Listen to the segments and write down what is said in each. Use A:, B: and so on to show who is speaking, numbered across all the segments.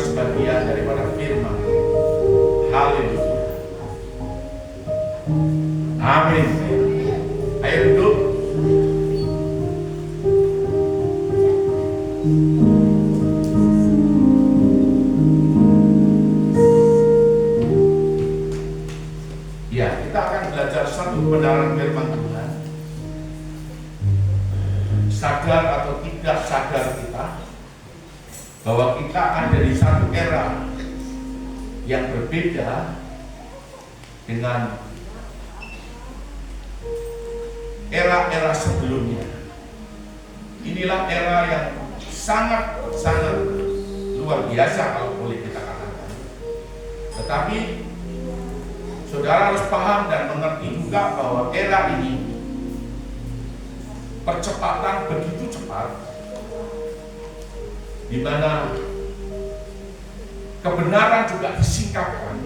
A: sebagian daripada firman. Haleluya. Amin. Ayo duduk. Ya, kita akan belajar satu kebenaran firman Tuhan. Sadar atau tidak sadar kita bahwa kita ada di satu era yang berbeda dengan era-era sebelumnya. Inilah era yang sangat luar biasa kalau boleh kita katakan. Tetapi saudara harus paham dan mengerti juga bahwa era ini percepatan begitu cepat, di mana kebenaran juga disingkapkan,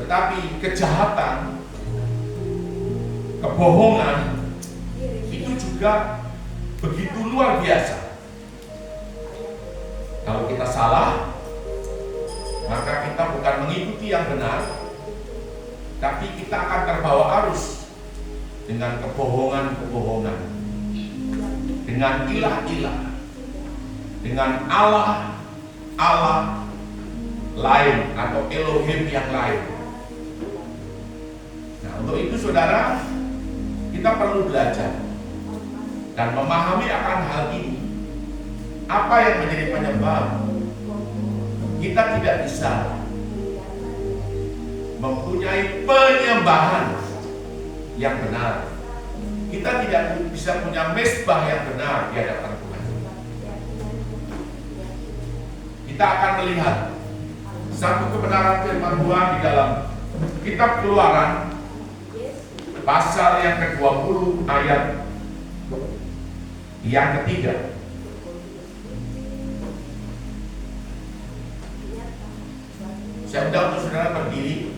A: tetapi kejahatan, kebohongan itu juga begitu luar biasa. Kalau kita salah, maka kita bukan mengikuti yang benar, tapi kita akan terbawa arus dengan kebohongan-kebohongan, dengan ilah-ilah, dengan Allah lain atau Elohim yang lain. Nah, untuk itu saudara, kita perlu belajar dan memahami akan hal ini. Apa yang menjadi penyebab kita tidak bisa mempunyai penyembahan yang benar. Kita tidak bisa punya mezbah yang benar di hadapan Tuhan. Kita akan melihat satu kebenaran firman Tuhan di dalam kitab Keluaran pasal yang ke-20 ayat yang ketiga. Saya undang untuk saudara berdiri.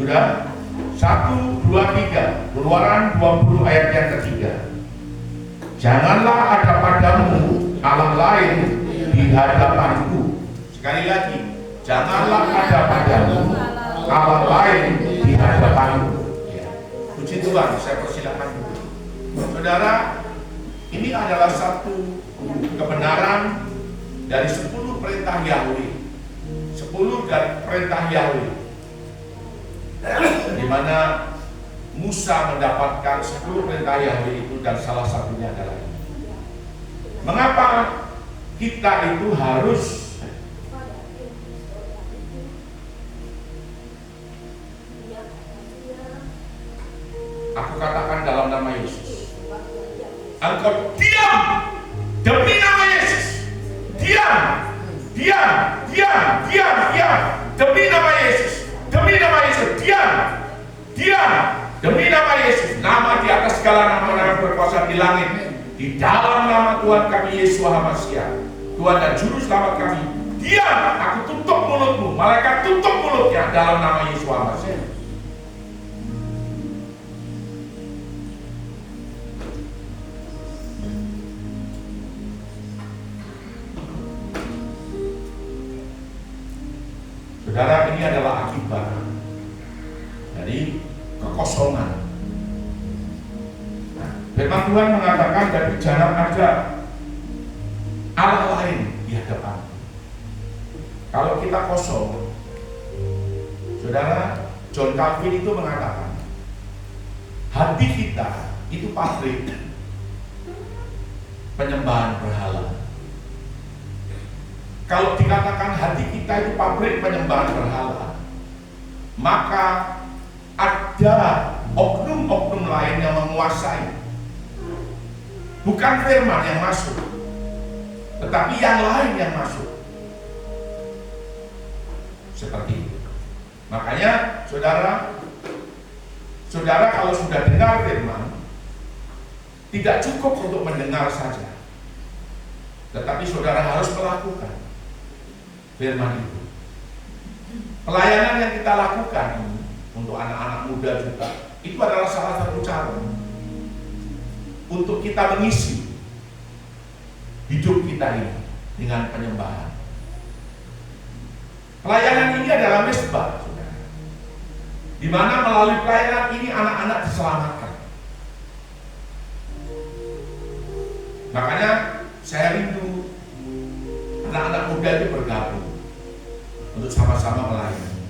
A: Sudah? 1, 2, 3. Keluaran 20 ayat yang ketiga. Janganlah ada padamu Allah lain di hadapanku. Sekali lagi, janganlah ada padamu Allah lain di hadapanku. Ya. Puji Tuhan, saya persilakan dulu. Saudara, ini adalah satu kebenaran dari 10 perintah Yahweh. 10 dari perintah Yahweh, di mana Musa mendapatkan 10 perintah Yahweh itu, dan salah satunya adalah ini. Mengapa kita itu harus aku katakan dalam nama Yesus, engkau diam demi nama Yesus. Diam demi nama Yesus. Demi nama Yesus, diam demi nama Yesus. Nama di atas segala nama-nama berkuasa di langit, di dalam nama Tuhan kami Yesus HaMashiach, Tuhan dan Juru Selamat kami. Diam, aku tutup mulutmu. Malaikat tutup mulutnya dalam nama Yesus HaMashiach. Saudara, ini adalah akibat dari kekosongan. Nah, firman Tuhan mengatakan dari jangan ada Allah lain di hadapan. Kalau kita kosong, saudara, John Calvin itu mengatakan hati kita itu pabrik penyembahan berhala. Kalau dikatakan hati kita itu pabrik penyembahan berhala, maka ada oknum-oknum lain yang menguasai. Bukan firman yang masuk, tetapi yang lain yang masuk. Seperti itu. Makanya saudara kalau sudah dengar firman, Tidak cukup untuk mendengar saja, tetapi saudara harus melakukan firman itu. Pelayanan yang kita lakukan ini untuk anak-anak muda juga, itu adalah salah satu cara untuk kita mengisi hidup kita ini dengan penyembahan. Pelayanan ini adalah mesbah, saudara, di mana melalui pelayanan ini anak-anak diselamatkan. Makanya saya rindu anak-anak muda itu bergabung untuk sama-sama melayani.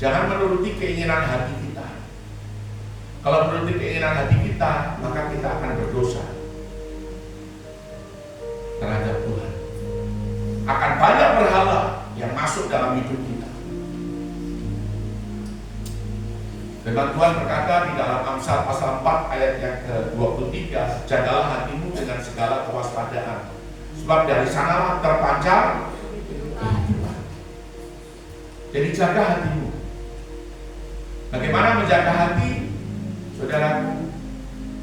A: Jangan menuruti keinginan hati kita. Kalau menuruti keinginan hati kita, maka kita akan berdosa terhadap Tuhan. Akan banyak berhala yang masuk dalam hidup kita. Firman Tuhan berkata di dalam Amsal pasal 4 ayat yang ke-23, jagalah hatimu dengan segala kewaspadaan, sebab dari sanalah terpancar kehidupan. Jadi jaga hatimu. Bagaimana menjaga hati? Saudara,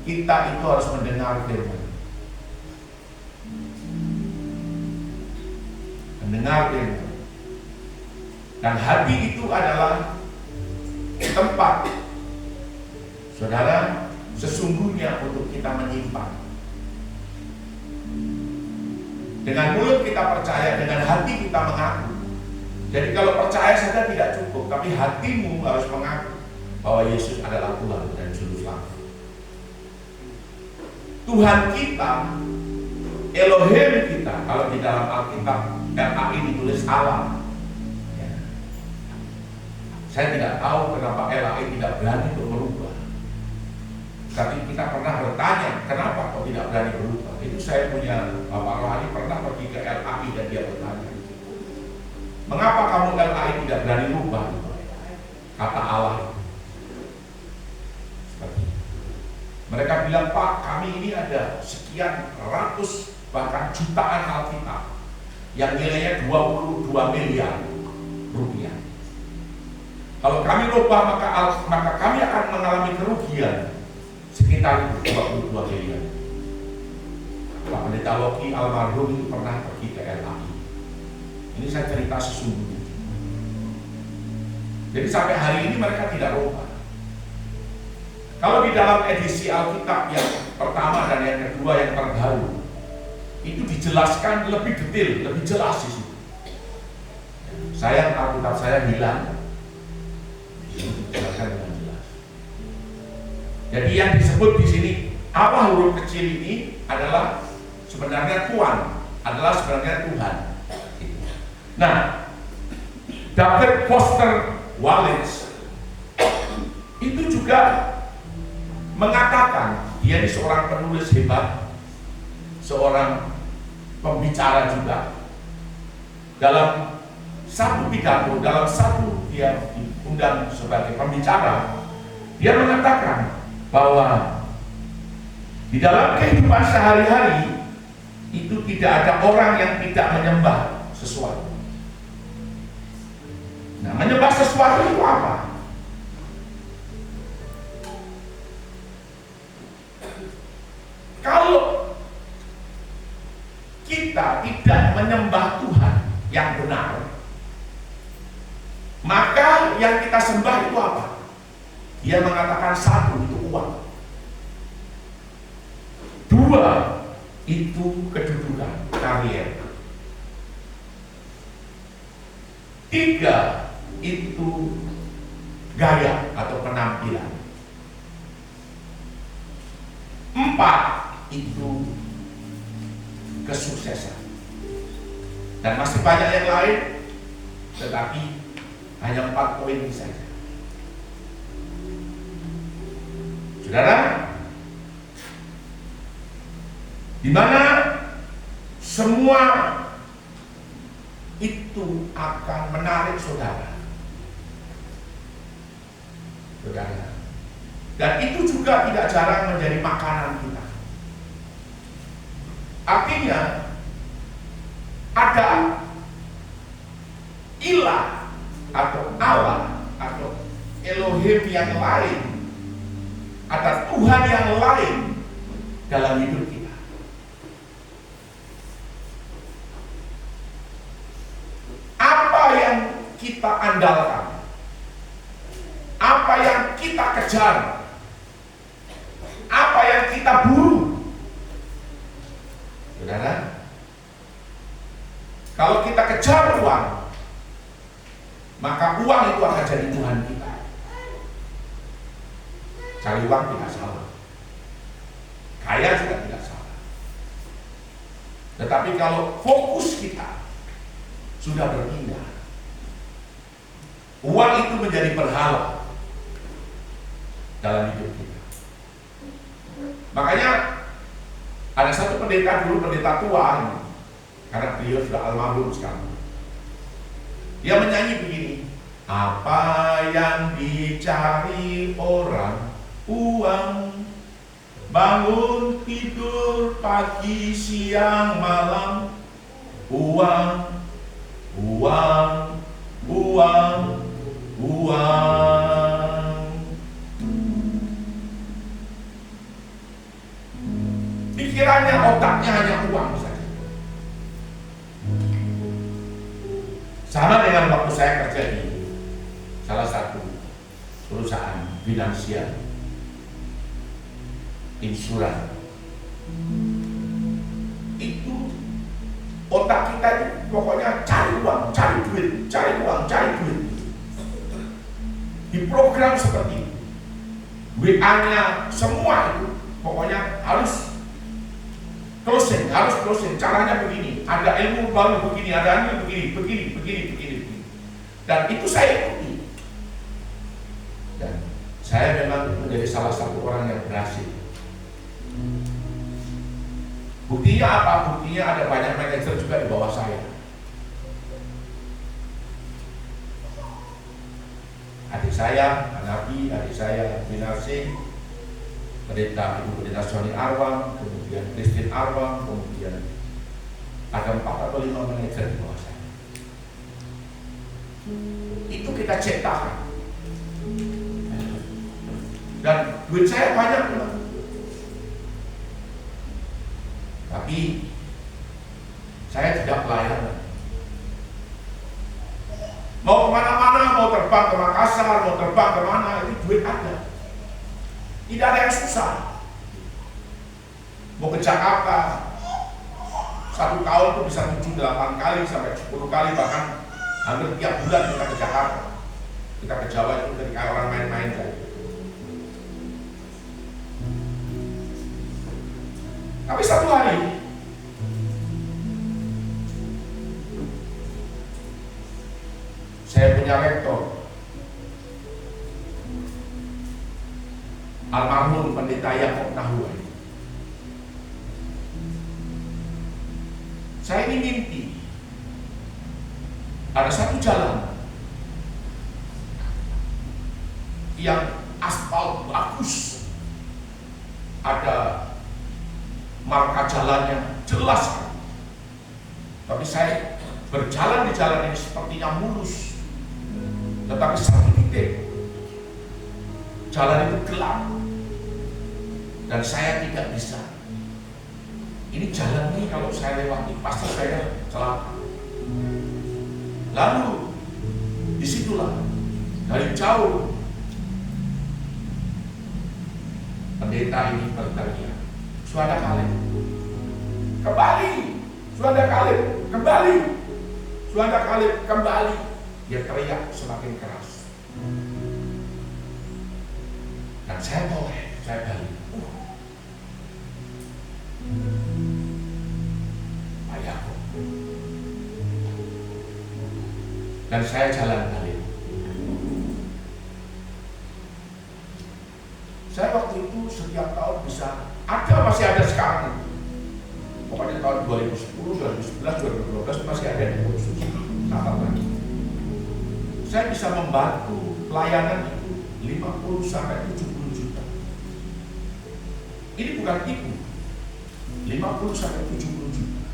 A: kita itu harus mendengar firman. Mendengar firman. Dan hati itu adalah tempat, saudara, sesungguhnya untuk kita menyimpan. Dengan mulut kita percaya, dengan hati kita mengaku. Jadi kalau percaya saja tidak cukup, tapi hatimu harus mengaku bahwa Yesus adalah Tuhan dan Juru Selamat. Tuhan kita, Elohim kita, kalau di dalam Alkitab LAI ditulis Allah. Saya tidak tahu kenapa LAI tidak berani untuk berubah. Tapi kita pernah bertanya, kenapa kok tidak berani berubah? Itu saya punya Bapak Rohani pernah pergi ke LAI dan dia bertanya, mengapa kamu LAI tidak berani berubah? Kata Allah. Seperti itu. Mereka bilang, Pak, kami ini ada sekian ratus bahkan jutaan Alkitab yang nilainya 22 miliar rupiah. Kalau kami lupa maka kami akan mengalami kerugian sekitar 22 miliar. Pak Pendeta Loki almarhum itu pernah pergi ke LAI. Ini saya cerita sesungguhnya. Jadi sampai hari ini mereka tidak lupa. Kalau di dalam edisi Alkitab yang pertama dan yang kedua yang terbaru, itu dijelaskan lebih detail, lebih jelas di situ. Sayang Alkitab saya hilang. Dijelaskan dengan jelas. Jadi yang disebut di sini Allah huruf kecil ini adalah sebenarnya Tuhan, adalah sebenarnya Tuhan. Nah, David Foster Wallace itu juga mengatakan, dia ini seorang penulis hebat, seorang pembicara juga. Dalam satu pidato, dalam satu dia diundang sebagai pembicara, dia mengatakan bahwa di dalam kehidupan sehari-hari itu tidak ada orang yang tidak menyembah sesuatu. Nah, menyembah sesuatu itu apa? Kalau kita tidak menyembah Tuhan yang benar, maka yang kita sembah itu apa? Dia mengatakan satu, itu uang. Dua, itu kedudukan, karier. Tiga, itu gaya atau penampilan. Empat, itu kesuksesan. Dan masih banyak yang lain, tetapi hanya 4 poin ini saja. Saudara, di mana semua itu akan menarik saudara. Saudara. Dan itu juga tidak jarang menjadi makanan kita. Artinya ada ilah atau Allah atau Elohim yang lain ada Tuhan yang lain dalam hidup kita. Apa yang kita andalkan, apa yang kita kejar, apa yang kita buru. Saudara, kalau kita kejar uang, maka uang itu akan jadi Tuhan kita. Cari uang tidak salah, kaya juga tidak salah. Tetapi kalau fokus kita sudah berpindah, uang itu menjadi berhala dalam hidup kita. Makanya ada satu pendeta dulu, pendeta tua, karena beliau sudah almarhum sekarang. Dia menyanyi begini, apa yang dicari orang, uang, bangun tidur pagi siang malam, uang, uang, uang, uang. Pikirannya, otaknya hanya uang saja. Sama dengan waktu saya kerja di salah satu perusahaan finansial, insuran. Itu otak kita itu pokoknya cari uang, cari duit, cari uang, cari duit. Diprogram seperti itu. WA-nya semua itu pokoknya harus closing, harus closing. Caranya begini, ada ilmu baru begini, ada ilmu begini. Dan itu saya ikuti. Dan saya memang menjadi salah satu orang yang berhasil. Buktinya apa? Buktinya ada banyak manajer juga di bawah saya. Adik saya, Anabi, adik saya, Binarsi, pendeta Ibu Pendeta Sony Arwang, kemudian Christine Arwang, kemudian ada 4 atau 5 manajer di bawah saya. Itu kita ciptakan. Dan duit saya banyak memang. Tapi saya tidak pelayanan. Mau kemana-mana, mau terbang ke Makassar, mau terbang kemana, itu duit ada. Tidak ada yang susah. Mau ke Jakarta, 1 tahun itu bisa 7-8 kali sampai 10 kali, bahkan hampir tiap bulan kita ke Jakarta. Kita ke Jawa itu ketika orang main-main saja. Tapi satu hari saya punya rektor, almarhum pendeta Yakob Nahuai. Saya ini mimpi ada satu jalan yang aspal bagus, ada marka jalannya jelas, tapi saya berjalan di jalan ini sepertinya mulus, tetapi satu titik jalan itu gelap dan saya tidak bisa. Ini jalan ini kalau saya lewati pasti saya celaka. Lalu disitulah dari jauh pendeta ini berteriak, "Saudara Kaleb, kembali! Saudara Kaleb, kembali! Saudara Kaleb, kembali!" Dia teriak semakin keras. Dan saya boleh, saya balik. Pak Yakob. Dan saya jalan balik. Saya waktu itu setiap tahun bisa masih ada sekarang. Pokoknya tahun 2010, 2011, 2012 masih ada di kursus Natal lagi. Saya bisa membantu pelayanan itu 50 sampai 70 juta. Ini bukan tipu. 50 sampai 70 juta.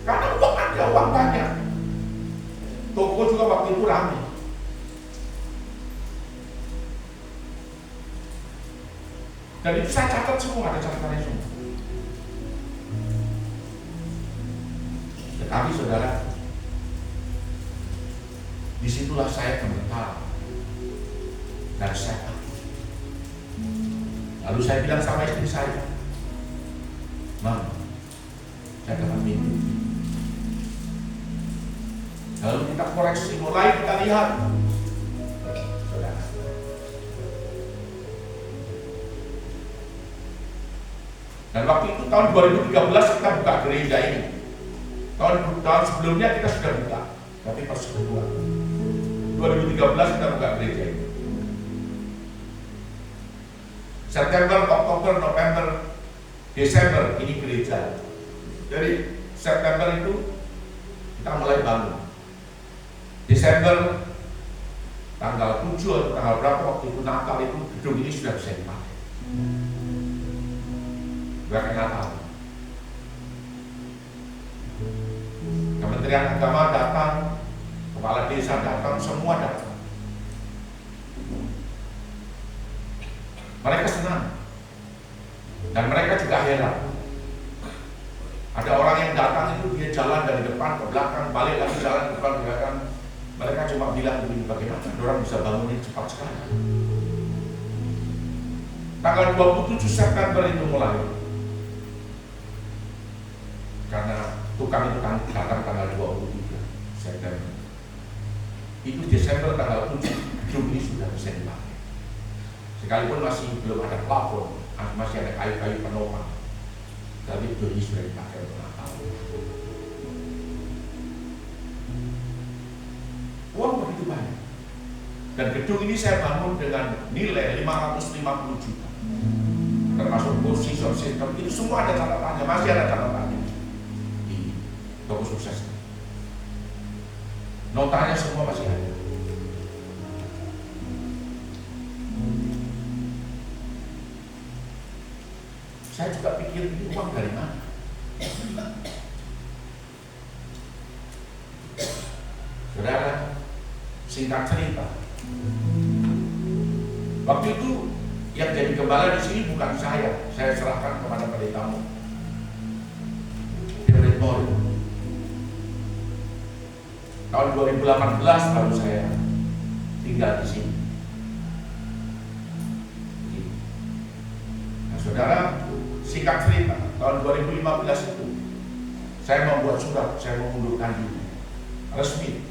A: Karena uang ada, uang banyak. Toko juga waktu itu ramai. Dan itu saya catat semua, ada catatannya semua. Tetapi saudara, disitulah saya gemetar dan saya takut. Lalu saya bilang sama istri saya, Mam, saya dapat mimpi. Lalu kita koreksi, mulai kita lihat, saudara. Dan waktu itu tahun 2013 kita buka gereja ini. Tahun sebelumnya kita sudah buka, tapi persekutuan. 2013 kita buka gereja ini. September, Oktober, November, Desember ini gereja. Jadi September itu kita mulai bangun. Desember tanggal 7 atau tanggal berapa waktu itu Natal itu gedung ini sudah bisa dipakai. Bukan Natal. Kementerian Agama datang, kepala desa datang, semua datang. Mereka senang. Dan mereka juga heran. Ada orang yang datang itu dia jalan dari depan ke belakang, balik lagi jalan ke depan ke belakang. Mereka cuma bilang begini, bagaimana orang bisa bangunin cepat sekali. Tanggal 27 September itu mulai. Karena tukang itu kan datang tanggal 23 September. Itu Desember tanggal 7 gedung ini sudah bisa dipakai. Sekalipun masih belum ada plafon, masih ada kayu-kayu penopang, tapi gedung ini sudah dipakai untuk Natal. Uang begitu banyak. Dan gedung ini saya bangun dengan nilai 550 juta. Termasuk posisi sistem itu semua ada catatannya, masih ada catatannya di toko sukses. Notanya semua masih ada. Saya juga pikir ini uang dari mana? Saudara, singkat cerita, waktu itu yang jadi gembala di sini bukan saya serahkan kepada pendetamu. Tahun 2018 baru saya tinggal di sini. Nah, saudara, singkat cerita, tahun 2015 itu saya membuat surat, saya mengundurkan diri resmi.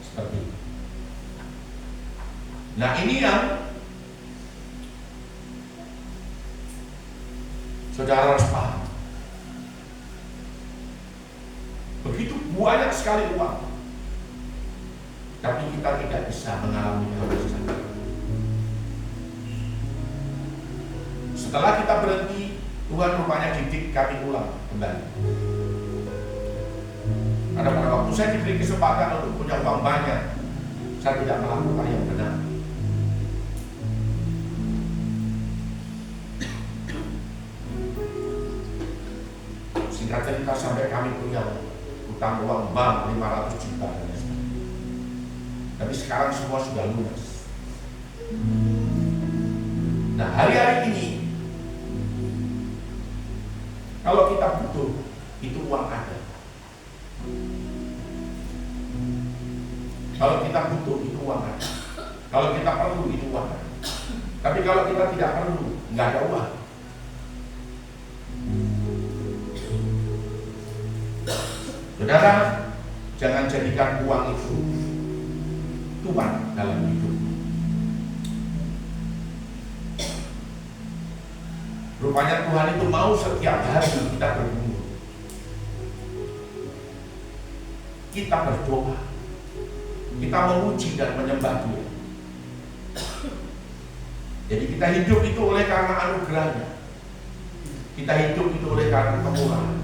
A: Seperti itu. Nah, ini yang saudara harus paham. Begitu banyak sekali uang, tapi kita tidak bisa mengalami kehabisan. Setelah kita berhenti, Tuhan rupanya didik kami ulang kembali. Karena pada waktu saya diberi kesempatan untuk punya uang banyak, saya tidak melakukan yang benar. Singkat cerita, sampai kami punya utang uang bank 500 juta. Tapi sekarang semua sudah lunas. Nah, hari-hari ini kalau kita butuh, itu uang ada. Kalau kita butuh, itu uang ada. Kalau kita perlu, itu uang ada. Tapi kalau kita tidak perlu, nggak ada uang. Saudara, jangan jadikan uang itu Tuhan dalam hidup. Rupanya Tuhan itu mau setiap hari kita bergumul, kita berdoa, kita memuji dan menyembah Dia. Jadi kita hidup itu oleh karena anugerahnya. Kita hidup itu oleh karena kemurahan.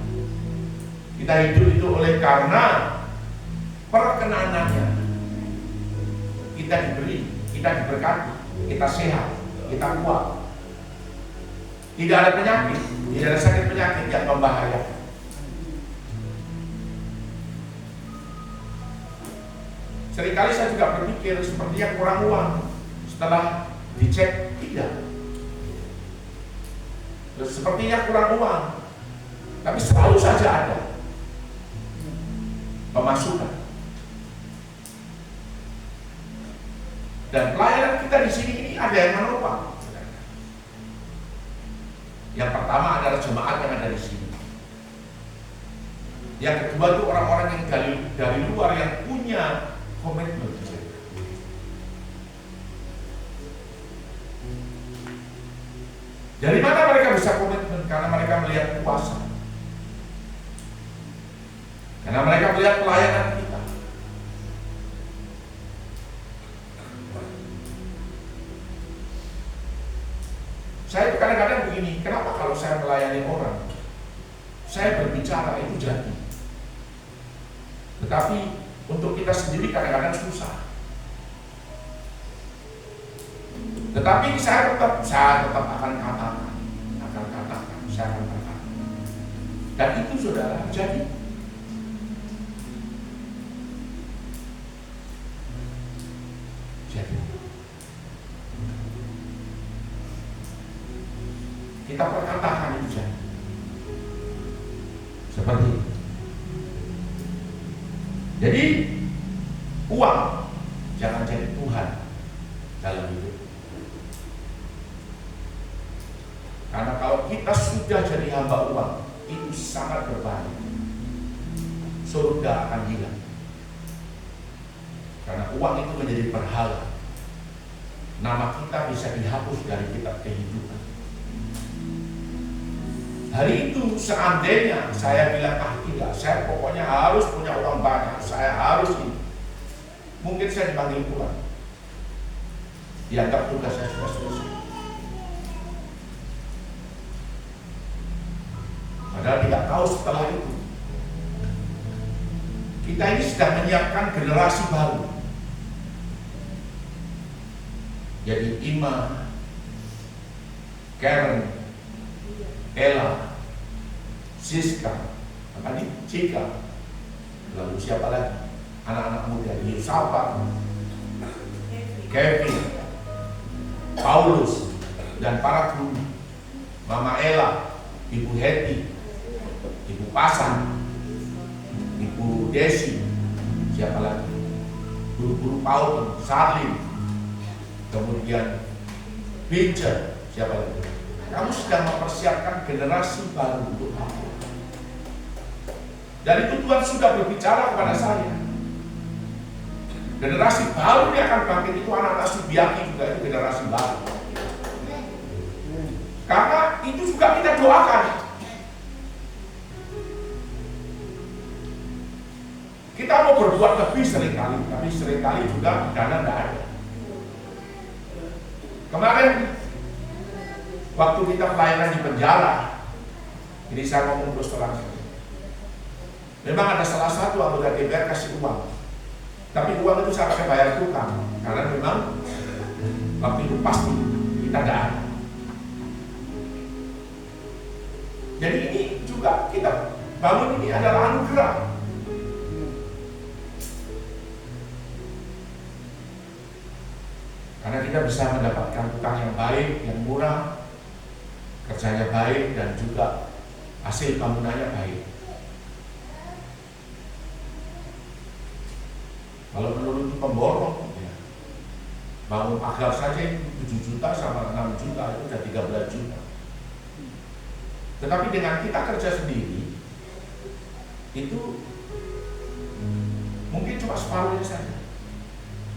A: Kita hidup itu oleh karena perkenanannya. Kita diberi, kita diberkati, kita sehat, kita kuat. Tidak ada penyakit, tidak ada sakit penyakit yang membahayakan. Seringkali saya juga berpikir seperti yang kurang uang. Setelah dicek Tidak. Sepertinya kurang uang, tapi selalu saja ada pemasukan. Dan pelayanan kita di sini ini ada yang menopang. Yang pertama adalah jemaat yang ada di sini. Yang kedua itu orang-orang yang dari luar yang punya komitmen. Dari mana mereka bisa komitmen? Karena mereka melihat kuasa. Karena mereka melihat pelayanan kita. Saya kadang-kadang begini, kenapa kalau saya melayani orang, saya berbicara itu jadi. Tetapi untuk kita sendiri kadang-kadang susah. Tetapi saya tetap akan katakan, saya akan katakan. Dan itu saudara jadi. Kita perkatakan itu jadi. Seperti itu. Jadi uang jangan jadi Tuhan dalam hidup. Karena kalau kita sudah jadi hamba uang, itu sangat berbahaya. Surga akan hilang. Karena uang itu menjadi berhala. Nama kita bisa dihapus dari kitab kehidupan. Hari itu seandainya saya bilang, tidak, saya pokoknya harus punya uang banyak, saya harus ini. Mungkin saya dipanggil pulang. Dianggap tugas saya sudah selesai. Padahal tidak tahu setelah itu kita ini sedang menyiapkan generasi baru. Jadi Ima, Karen, Ella, Siska, Cika, lalu siapa lagi? Anak-anak muda, Yusapa, Kevin, Paulus, dan para guru, Mama Ella, Ibu Heti, Ibu Pasan, Ibu Desi, siapa lagi? Guru-guru Paul, Sarlin, kemudian Pincher, siapa lagi? Kamu sedang mempersiapkan generasi baru untuk kamu. Dan itu Tuhan sudah berbicara kepada saya. Generasi baru yang akan bangkit itu anak-anak Subiaki juga itu generasi baru. Karena itu juga kita doakan. Kita mau berbuat lebih seringkali, tapi seringkali juga dana tidak ada. Kemarin waktu kita pelayanan di penjara, ini saya ngomong terus terang. Memang ada salah satu anggota DPR kasih uang, tapi uang itu saya pakai bayar tukang, karena memang waktu itu pasti kita tidak ada. Jadi ini juga kita bangun ini adalah anugerah. Karena kita bisa mendapatkan tukang yang baik, yang murah, kerjanya baik, dan juga hasil bangunannya baik. Kalau menurut pemborong, ya, bangun pagar saja 7 juta sama 6 juta, itu sudah 13 juta. Tetapi dengan kita kerja sendiri, itu mungkin cuma separuhnya saja.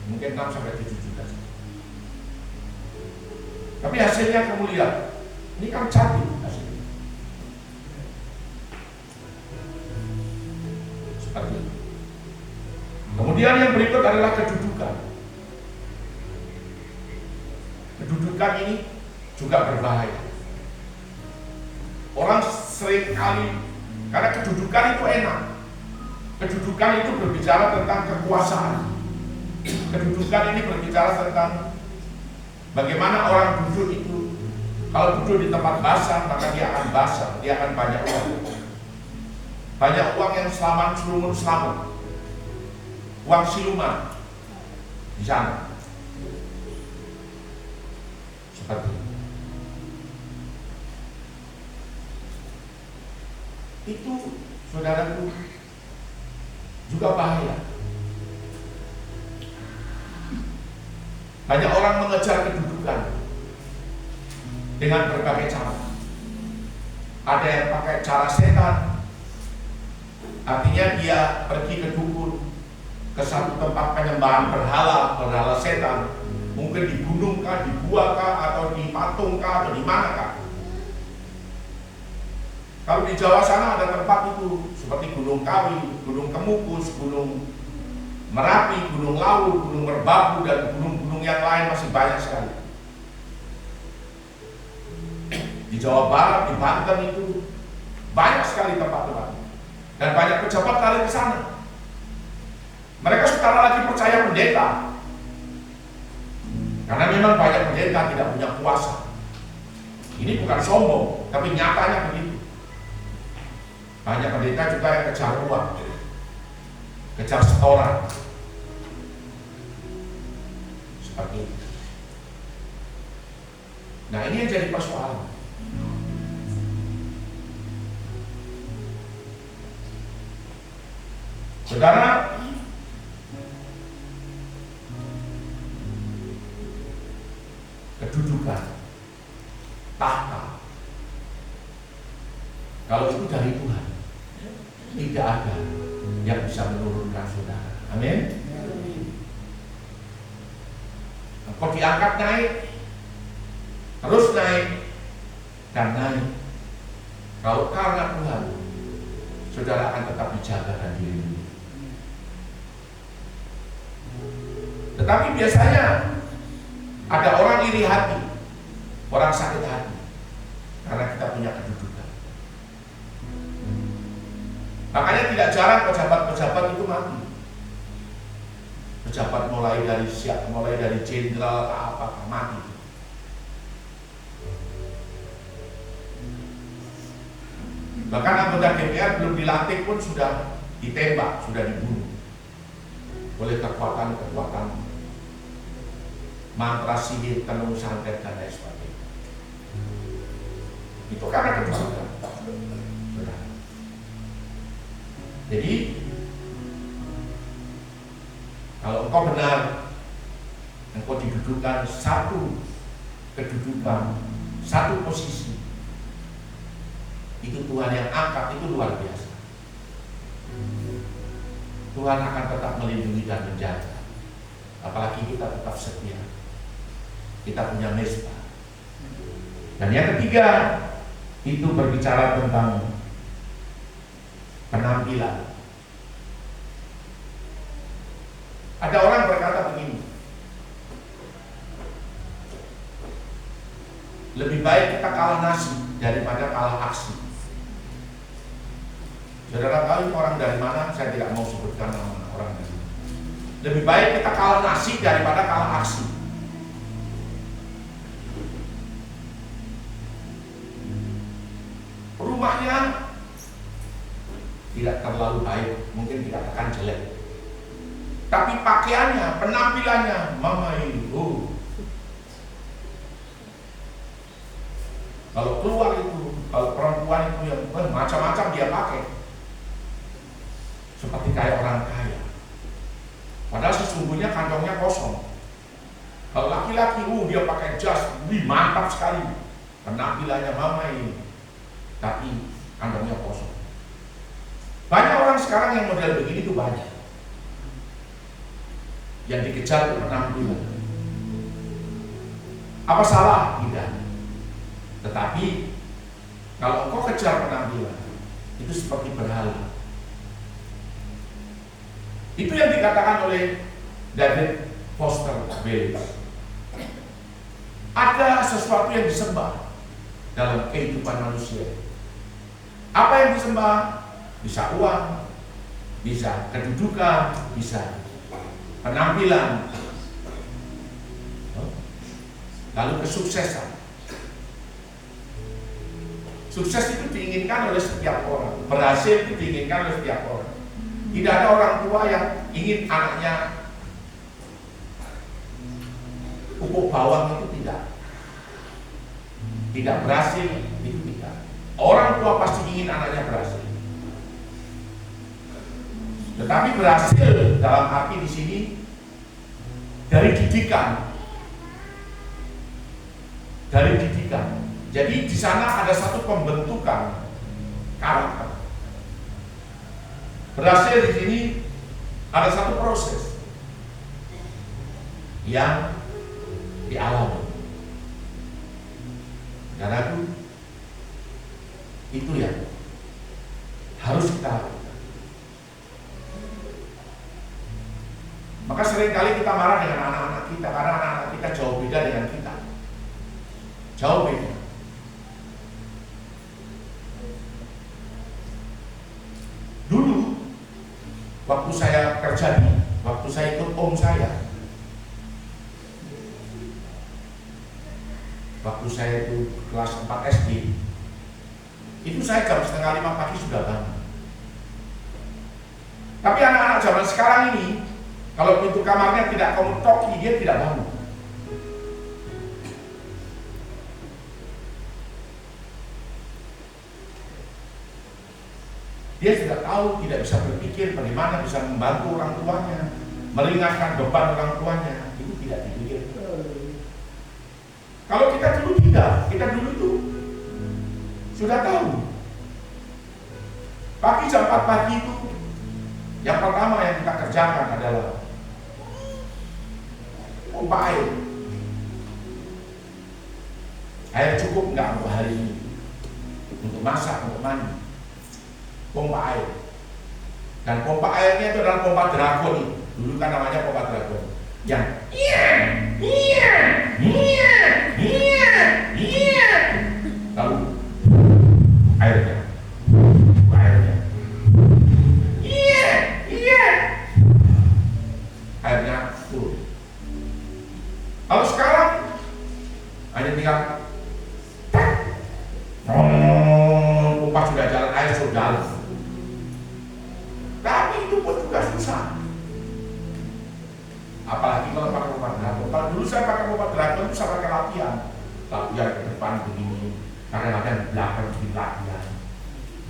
A: Mungkin 6 sampai 7 juta saja. Tapi hasilnya kamu lihat, ini kan cantik hasilnya. Seperti itu. Kemudian yang berikut adalah kedudukan. Kedudukan ini juga berbahaya. Orang sering kali, karena kedudukan itu enak. Kedudukan itu berbicara tentang kekuasaan. Kedudukan ini berbicara tentang bagaimana orang duduk itu. Kalau duduk di tempat basah, maka dia akan basah, dia akan banyak uang. Banyak uang yang selamat. Uang siluman di sana. Seperti itu, saudaraku, juga bahaya. Banyak orang mengejar kedudukan dengan berbagai cara. Ada yang pakai cara setan, artinya dia pergi ke dukun, ke satu tempat penyembahan berhala setan, mungkin di gunung kah, di gua kah, atau di patung kah, atau di mana kah. Kalau di Jawa sana ada tempat itu, seperti Gunung Kawi, Gunung Kemukus, Gunung Merapi, Gunung Lawu, Gunung Merbabu, dan gunung-gunung yang lain masih banyak sekali. Di Jawa Barat, di Banten itu banyak sekali tempat-tempat, dan banyak pejabat lari ke sana. Mereka sekarang lagi percaya pendeta, karena memang banyak pendeta tidak punya kuasa. Ini bukan sombong, tapi nyatanya begitu. Banyak pendeta juga yang kejar uang, kejar setoran, seperti itu. Nah, ini yang jadi persoalan. Saudara, kedudukan, tahta, kalau itu dari Tuhan, tidak ada yang bisa menurunkan saudara. Amin. Kok diangkat naik, terus naik dan naik. Kalau karena Tuhan, saudara akan tetap dijaga dan dilindungi. Tetapi biasanya ada orang iri hati, orang sakit hati, karena kita punya kedudukan. Makanya tidak jarang pejabat-pejabat itu mati. Pejabat mulai dari jenderal ke apa, mati. Bahkan anggota DPR belum dilantik pun sudah ditembak, sudah dibunuh oleh kekuatan-kekuatan mantra sihir, tenung santet, dan lain sebagainya. Itu karena kedudukan. Jadi kalau engkau benar, engkau didudukan satu kedudukan, satu posisi, itu Tuhan yang angkat, itu luar biasa. Tuhan akan tetap melindungi dan menjaga. Apalagi kita tetap setia, kita punya mesbah. Dan yang ketiga, itu berbicara tentang penampilan. Ada orang berkata begini, lebih baik kita kalah nasi daripada kalah aksi. Saudara tahu orang dari mana? Saya tidak mau sebutkan nama orang dari mana. Lebih baik kita kalah nasi daripada kalah aksi. Rumahnya tidak terlalu baik, mungkin dikatakan jelek, tapi pakaiannya, penampilannya, kalau keluar itu, kalau perempuan itu yang macam-macam dia pakai, seperti kayak orang kaya. Padahal sesungguhnya kantongnya kosong. Kalau laki-laki, dia pakai jas, mantap sekali, penampilannya tapi kantongnya kosong. Banyak orang sekarang yang model begini tuh banyak. Yang dikejar itu penampilan. Apa salah? Tidak. Tetapi kalau engkau kejar penampilan, itu seperti berhala. Itu yang dikatakan oleh David Foster Wallace. Ada sesuatu yang disembah dalam kehidupan manusia. Apa yang disembah? Bisa uang, bisa kedudukan, bisa penampilan, lalu kesuksesan. Sukses itu diinginkan oleh setiap orang, berhasil itu diinginkan oleh setiap orang. Tidak ada orang tua yang ingin anaknya pupuk bawang, itu tidak. tidak berhasil, itu tidak. Orang tua pasti ingin anaknya berhasil. Tetapi berhasil dalam arti di sini dari didikan. Dari didikan. Jadi di sana ada satu pembentukan karakter. Berhasil di sini ada satu proses yang dialami. Saudaraku, itu yang harus kita lakukan. Maka seringkali kita marah dengan anak-anak kita karena anak-anak kita jauh beda dengan kita. Jauh beda. Dulu waktu saya kerja waktu saya ikut om saya, waktu saya itu kelas 4 SD, itu saya jam 4:30 pagi sudah bangun. Tapi anak-anak zaman sekarang ini, kalau pintu kamarnya tidak kamu toki, dia tidak bangun. Dia sudah tahu, tidak bisa berpikir bagaimana bisa membantu orang tuanya, meringankan beban orang tuanya. Itu tidak dipikir. Kalau kita dulu tidak, kita dulu itu sudah tahu. Pagi jam 4 pagi itu, yang pertama yang kita kerjakan adalah pompa air. Air cukup enggak untuk hari ini? Untuk masak, untuk mandi. Pompa air. Dan pompa airnya itu adalah pompa dragon. Dulu kan namanya pompa dragon. Yang lalu airnya airnya turun. Kalau sekarang hanya tinggal pompa sudah jalan, air sudah jalan. Tapi itu pun juga susah. Apalagi kalau pakai pompa dragon. Kalau dulu saya pakai pompa dragon itu saya pakai latihan ke depan begini, kadang-kadang di belakang bikin latihan,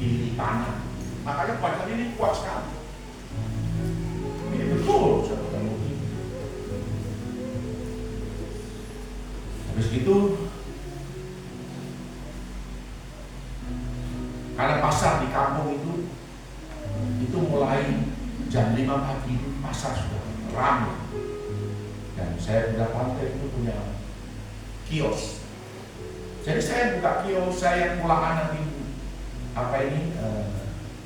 A: di tanah. Makanya badan ini kuat sekali. Ini betul saya ketemu. Habis itu, karena pasar di kampung itu mulai jam 5 pagi itu pasar sudah ramai. Dan saya sudah pantai itu punya kios. Jadi saya buka kios, saya pulang nanti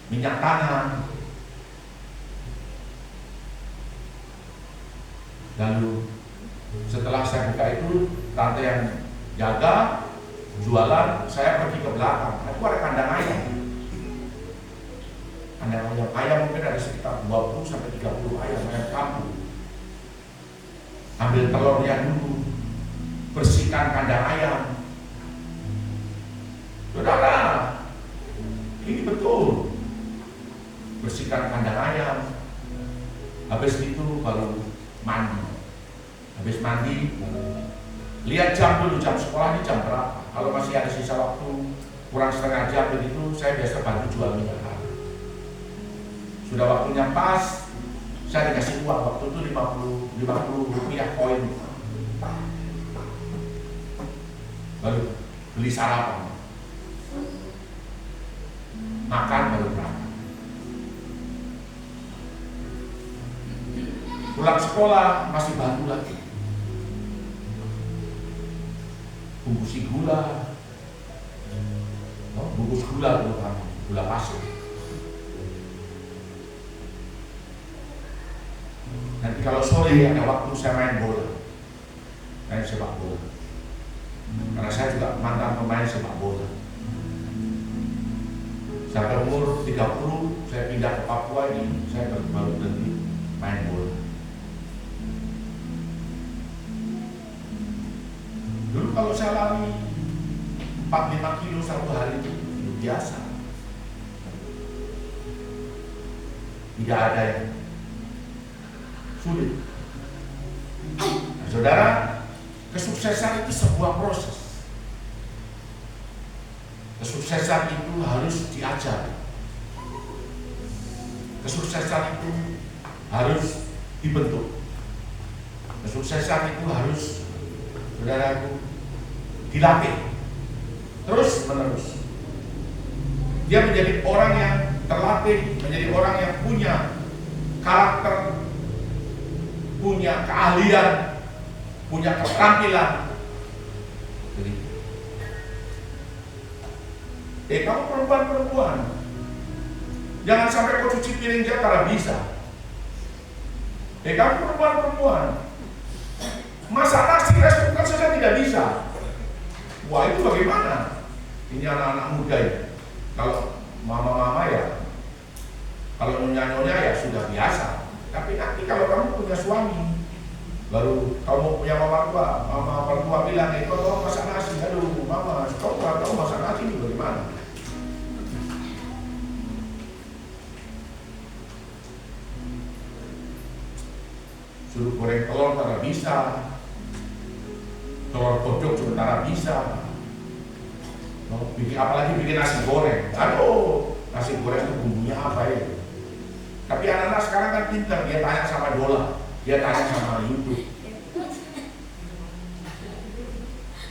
A: minyak tanah. Lalu setelah saya buka itu, tante yang jaga jualan, saya pergi ke belakang. Itu ada kandang ayam. Kandang ayam mungkin ada sekitar 20-30 ayam kampung. Ambil telurnya dulu, bersihkan kandang ayam. Saudara, ini betul. Bersihkan kandang ayam. Habis itu baru mandi. Habis mandi, lihat jam dulu, jam sekolah ini jam berapa. Kalau masih ada sisa waktu kurang setengah jam begitu, saya biasa bantu jual minyak tanah. Sudah waktunya pas, saya dikasih uang waktu itu 50 rupiah koin. Baru beli sarapan, makan baru berangkat. Pulang sekolah masih bantu lagi, bungkusi gula, bungkus gula terutama gula pasir. Nanti kalau sore ada waktu saya main bola, main sepak bola. Karena saya juga mantan pemain sepak bola. Sampai umur 30 saya pindah ke Papua ini, saya baru berhenti main bola. Dulu kalau saya lari 4-5 kilo satu hari itu biasa. Tidak ada yang sulit. Nah, saudara, kesuksesan itu sebuah proses. Kesuksesan itu harus diajar. Kesuksesan itu harus dibentuk. Kesuksesan itu harus, saudaraku, dilatih terus menerus. Dia menjadi orang yang terlatih, menjadi orang yang punya karakter, punya keahlian, punya keterampilan. Jadi, kamu perempuan-perempuan, jangan sampai kau cuci piring aja karena bisa. Kamu perempuan-perempuan, masak nasi restoran saja tidak bisa. Wah, itu bagaimana? Ini anak-anak muda ya. Kalau mama-mama ya, kalau nyonya-nyonya ya sudah biasa. Tapi nanti kalau kamu punya suami, baru kamu punya mama mertua bilang, kalau masak nasi, aduh mama, kau masak nasi ini bagaimana? Suruh goreng telur karena bisa, telur kodok sementara bisa. Apalagi bikin nasi goreng. Aduh, nasi goreng itu bumbunya apa ya? Tapi anak-anak sekarang kan pintar, dia tanya sama Dola, dia tanya sama YouTube.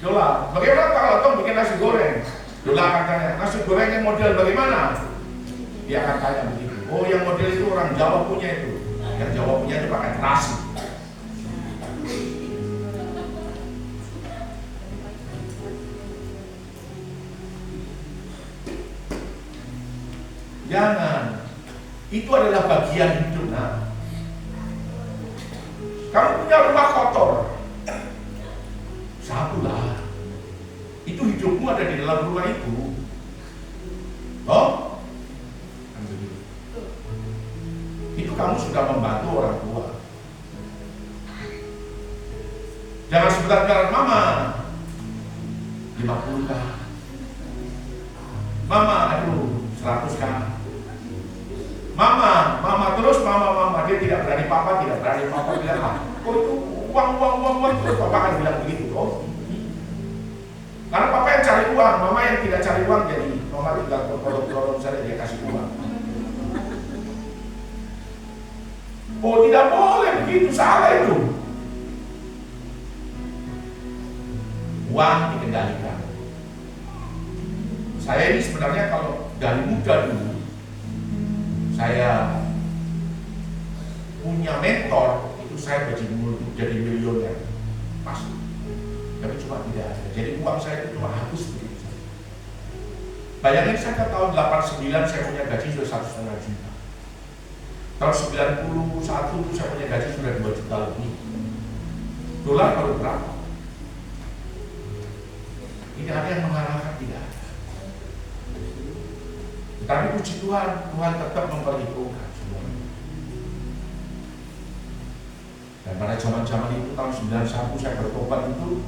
A: Dola, bagaimana kalau Tom bikin nasi goreng? Dola akan tanya, nasi gorengnya model bagaimana? Dia akan tanya begitu. Oh, yang model itu orang Jawa punya itu. Yang Jawa punya itu pakai terasi. Jangan, itu adalah bagian hidup. Nah, kamu punya rumah kotor, sapulah. Itu hidupmu ada di dalam rumah itu. Oh, itu kamu sudah membantu orang tua. Jangan sebentar bilang, mama 50k, mama aduh 100k. Mama terus mama dia tidak berani papa bilang, oh itu uang terus papa akan bilang begitu. Oh, karena papa yang cari uang, mama yang tidak cari uang, jadi mama tinggal tolong saja dia kasih uang. Oh, tidak boleh begitu, salah itu. Uang dikendalikan. Saya ini sebenarnya kalau dari muda dulu, saya punya mentor, itu saya jadi milioner pasti, tapi cuma tidak ada. Jadi uang saya itu cuma habis begitu. Bayangin saya tahun 89 saya punya gaji sudah 1,5 juta. Tahun 91 itu saya punya gaji sudah 2 juta lebih. Dolar baru berapa? Tidak ada yang mengarahkan, tidak ada. Tapi puji Tuhan, Tuhan tetap memperhitungkan semuanya. Dan pada zaman-zaman itu tahun 91 saya bertobat itu,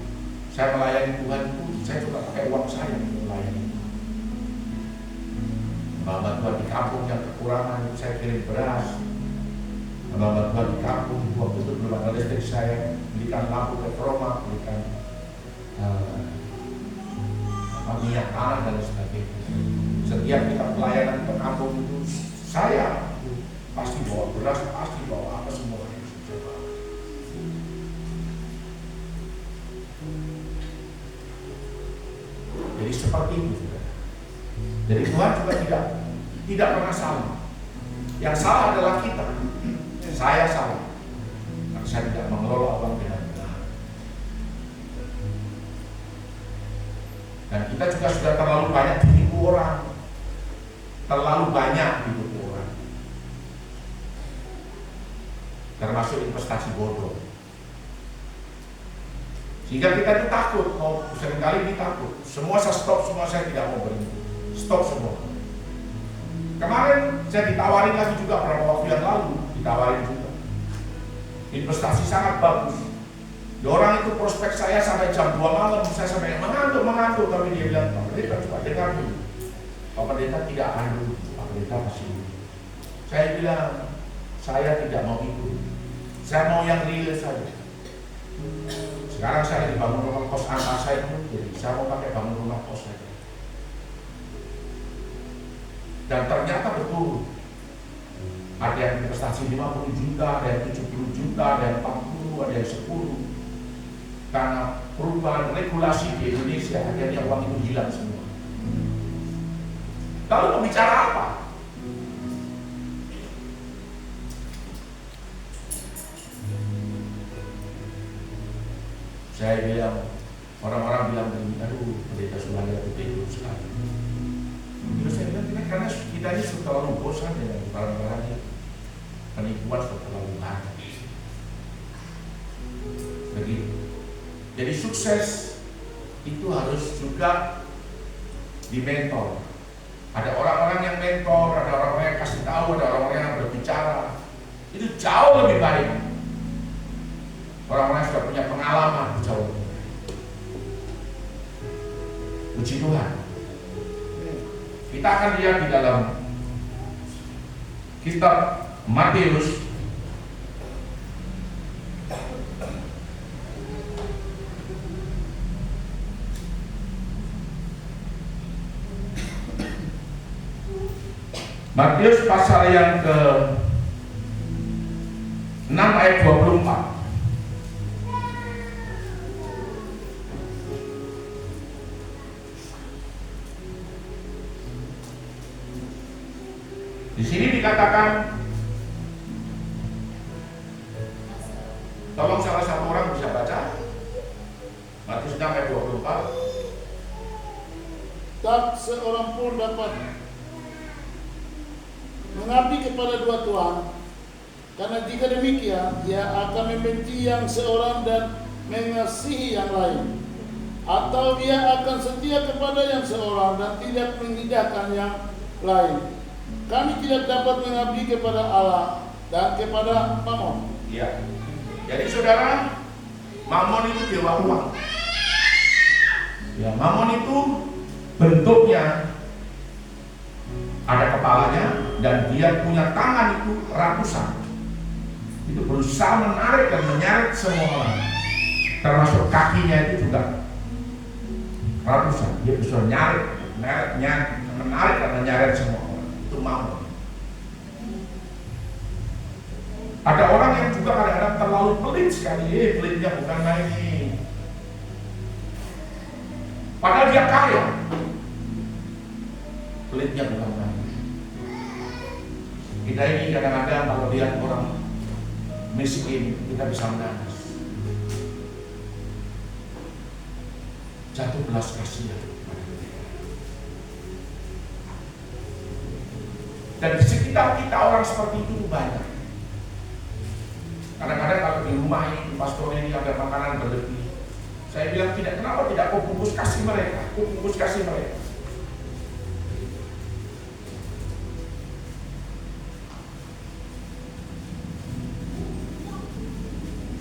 A: saya melayani Tuhan itu, saya juga pakai uang saya untuk melayani. Hamba Tuhan di kampung yang kekurangan itu saya kirim beras. Hamba Tuhan di kampung waktu itu belum ada listrik, saya belikan lampu petroma, belikan minyak tanah dan sebagainya. Setiap kita pelayanan ke kampung itu, saya pasti bawa beras, pasti bawa apa semua. Jadi seperti itu, saudara. Jadi Tuhan juga tidak pernah salah. Yang salah adalah kita. Saya salah, karena saya tidak mengelola uang dengan benar. Dan kita juga sudah terlalu banyak ditipu orang. Terlalu banyak ditipu orang. Termasuk investasi bodoh. Sehingga kita itu takut, seringkali ini takut. Semua saya stop, semua saya tidak mau berhenti. Stop semua. Kemarin saya ditawarin lagi juga beberapa waktu yang lalu, ditawarin juga. Investasi sangat bagus. Orang itu prospek saya sampai jam 2 malam, saya sampai mengantuk, tapi dia bilang, Pak Pendeta coba dengar dulu. Pak Pendeta tidak akan dulu, Pak Pendeta masih dulu. Saya bilang, saya tidak mau ikut. Saya mau yang real saja. Sekarang saya dibangun rumah kos angka saya itu, jadi saya mau pakai bangun rumah kos saja. Dan ternyata betul, ada yang investasi 50 juta, ada yang 70 juta, ada yang 40, ada yang 10. Karena perubahan regulasi di Indonesia, akhirnya uang itu hilang semua. Lalu mau bicara apa? Saya bilang, orang-orang bilang begini, aduh, pendeta Suhanda itu bego sekali. Terus saya bilang, karena kita ini sudah terlalu bosan dengan barang-barang penipuan sudah terlalu banyak. Begitu. Jadi sukses itu harus juga dimentor. Ada orang-orang yang mentor, ada orang-orang yang kasih tahu, ada orang-orang yang berbicara. Itu jauh lebih baik. Orang-orang yang sudah punya pengalaman jauh lebih baik. Puji Tuhan. Kita akan lihat di dalam kitab Matius pasal yang ke-6 ayat 24. Di sini dikatakan, tolong salah satu orang bisa baca Matius 6 ayat 24.
B: Tak seorang pun dapat mengabdi kepada dua tuan, karena jika demikian ia akan membenci yang seorang dan mengasihi yang lain, atau dia akan setia kepada yang seorang dan tidak mengindahkan yang lain. Kami tidak dapat mengabdi kepada Allah dan kepada Mamon.
A: Ya. Jadi saudara, Mamon itu dewa uang. Ya, Mamon itu bentuknya ada kepalanya dan dia punya tangan itu ratusan. Itu berusaha menarik dan menyeret semua orang, termasuk kakinya itu juga ratusan. Dia bisa menarik dan menyeret semua orang. Itu Mamon. Ada orang yang juga kadang-kadang terlalu pelit sekali. Pelitnya bukan main ini. Padahal dia kaya. Pelitnya bukan main. Kita ini kadang-kadang kalau lihat orang miskin, kita bisa menangis. Jatuh belas kasihan. Dan di sekitar kita orang seperti itu banyak. Kadang-kadang kalau di rumah ini, pastor ini ada makanan berlebih, saya bilang tidak, kenapa tidak kau bungkus kasih mereka, kau bungkus kasih mereka.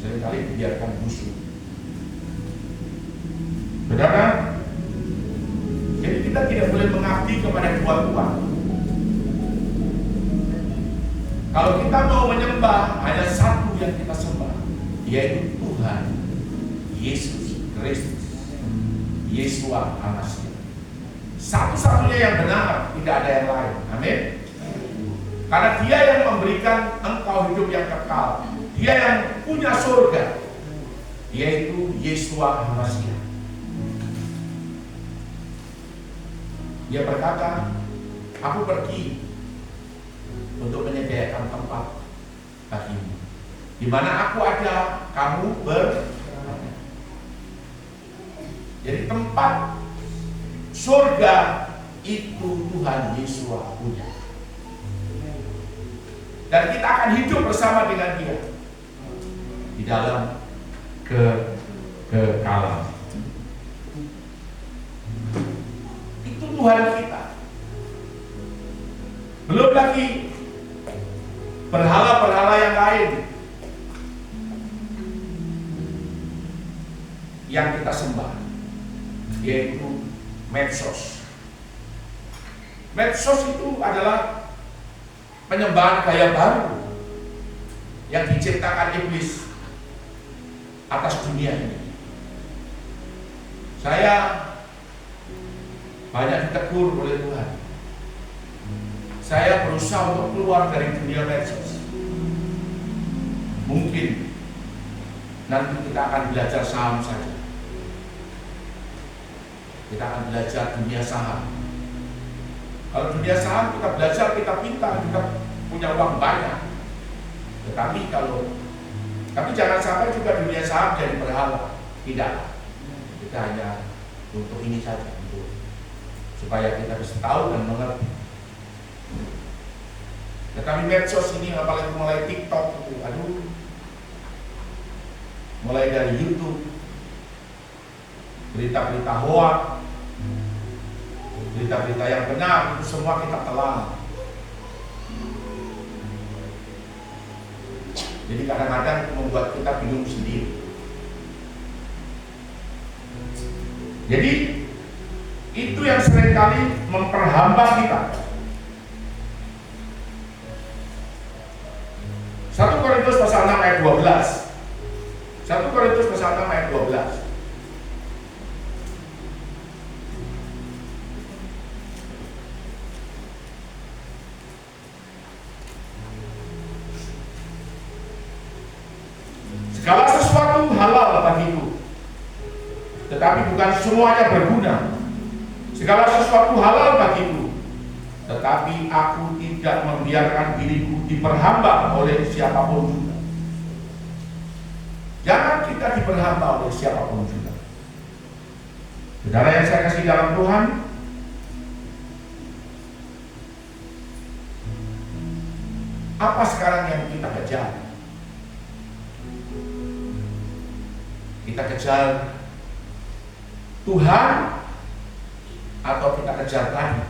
A: Seringkali dibiarkan busuk. Saudara, jadi kita tidak boleh mengabdi kepada dua tuan. Kalau kita mau menyembah, hanya satu yang kita sembah, yaitu Tuhan Yesus Kristus, Yesua Al-Masih. Satu-satunya yang benar, tidak ada yang lain. Amin. Karena Dia yang memberikan engkau hidup yang kekal, Dia yang punya surga, yaitu Yesua Al-Masih. Dia berkata, aku pergi untuk menyediakan tempat bagimu. Di mana aku ada, kamu berada. Jadi tempat surga itu Tuhan Yesus punya. Dan kita akan hidup bersama dengan Dia di dalam kekekalan. Itu Tuhan kita. Belum lagi berhala-berhala yang lain yang kita sembah, yaitu medsos. Medsos itu adalah penyembahan gaya baru yang diciptakan iblis atas dunia ini. Saya banyak ditegur oleh Tuhan. saya berusaha untuk keluar dari dunia medsos. Mungkin nanti kita akan belajar saham saja. Kita akan belajar dunia saham. Kalau dunia saham kita belajar, kita pintar, kita punya uang banyak. Tapi jangan sampai juga dunia saham jadi berhala. Tidak. Kita hanya untuk ini saja, supaya kita bisa tahu dan mengerti. Tetapi medsos ini, apalagi mulai TikTok itu, mulai dari YouTube, berita-berita hoax, berita-berita yang benar, itu semua kita telan. Jadi kadang-kadang membuat kita bingung sendiri. Jadi itu yang seringkali memperhambat kita. 1 Korintus pasal 6 ayat 12. 1 Korintus pasal 6 ayat 12. Segala sesuatu halal bagiku, tetapi bukan semuanya berguna. Segala sesuatu halal bagiku, tetapi aku tidak membiarkan diriku diperhamba oleh siapapun juga. Jangan kita diperhamba oleh siapapun juga. Saudara yang saya kasih dalam Tuhan, apa sekarang yang kita kejar? Kita kejar Tuhan atau kita kejar tadi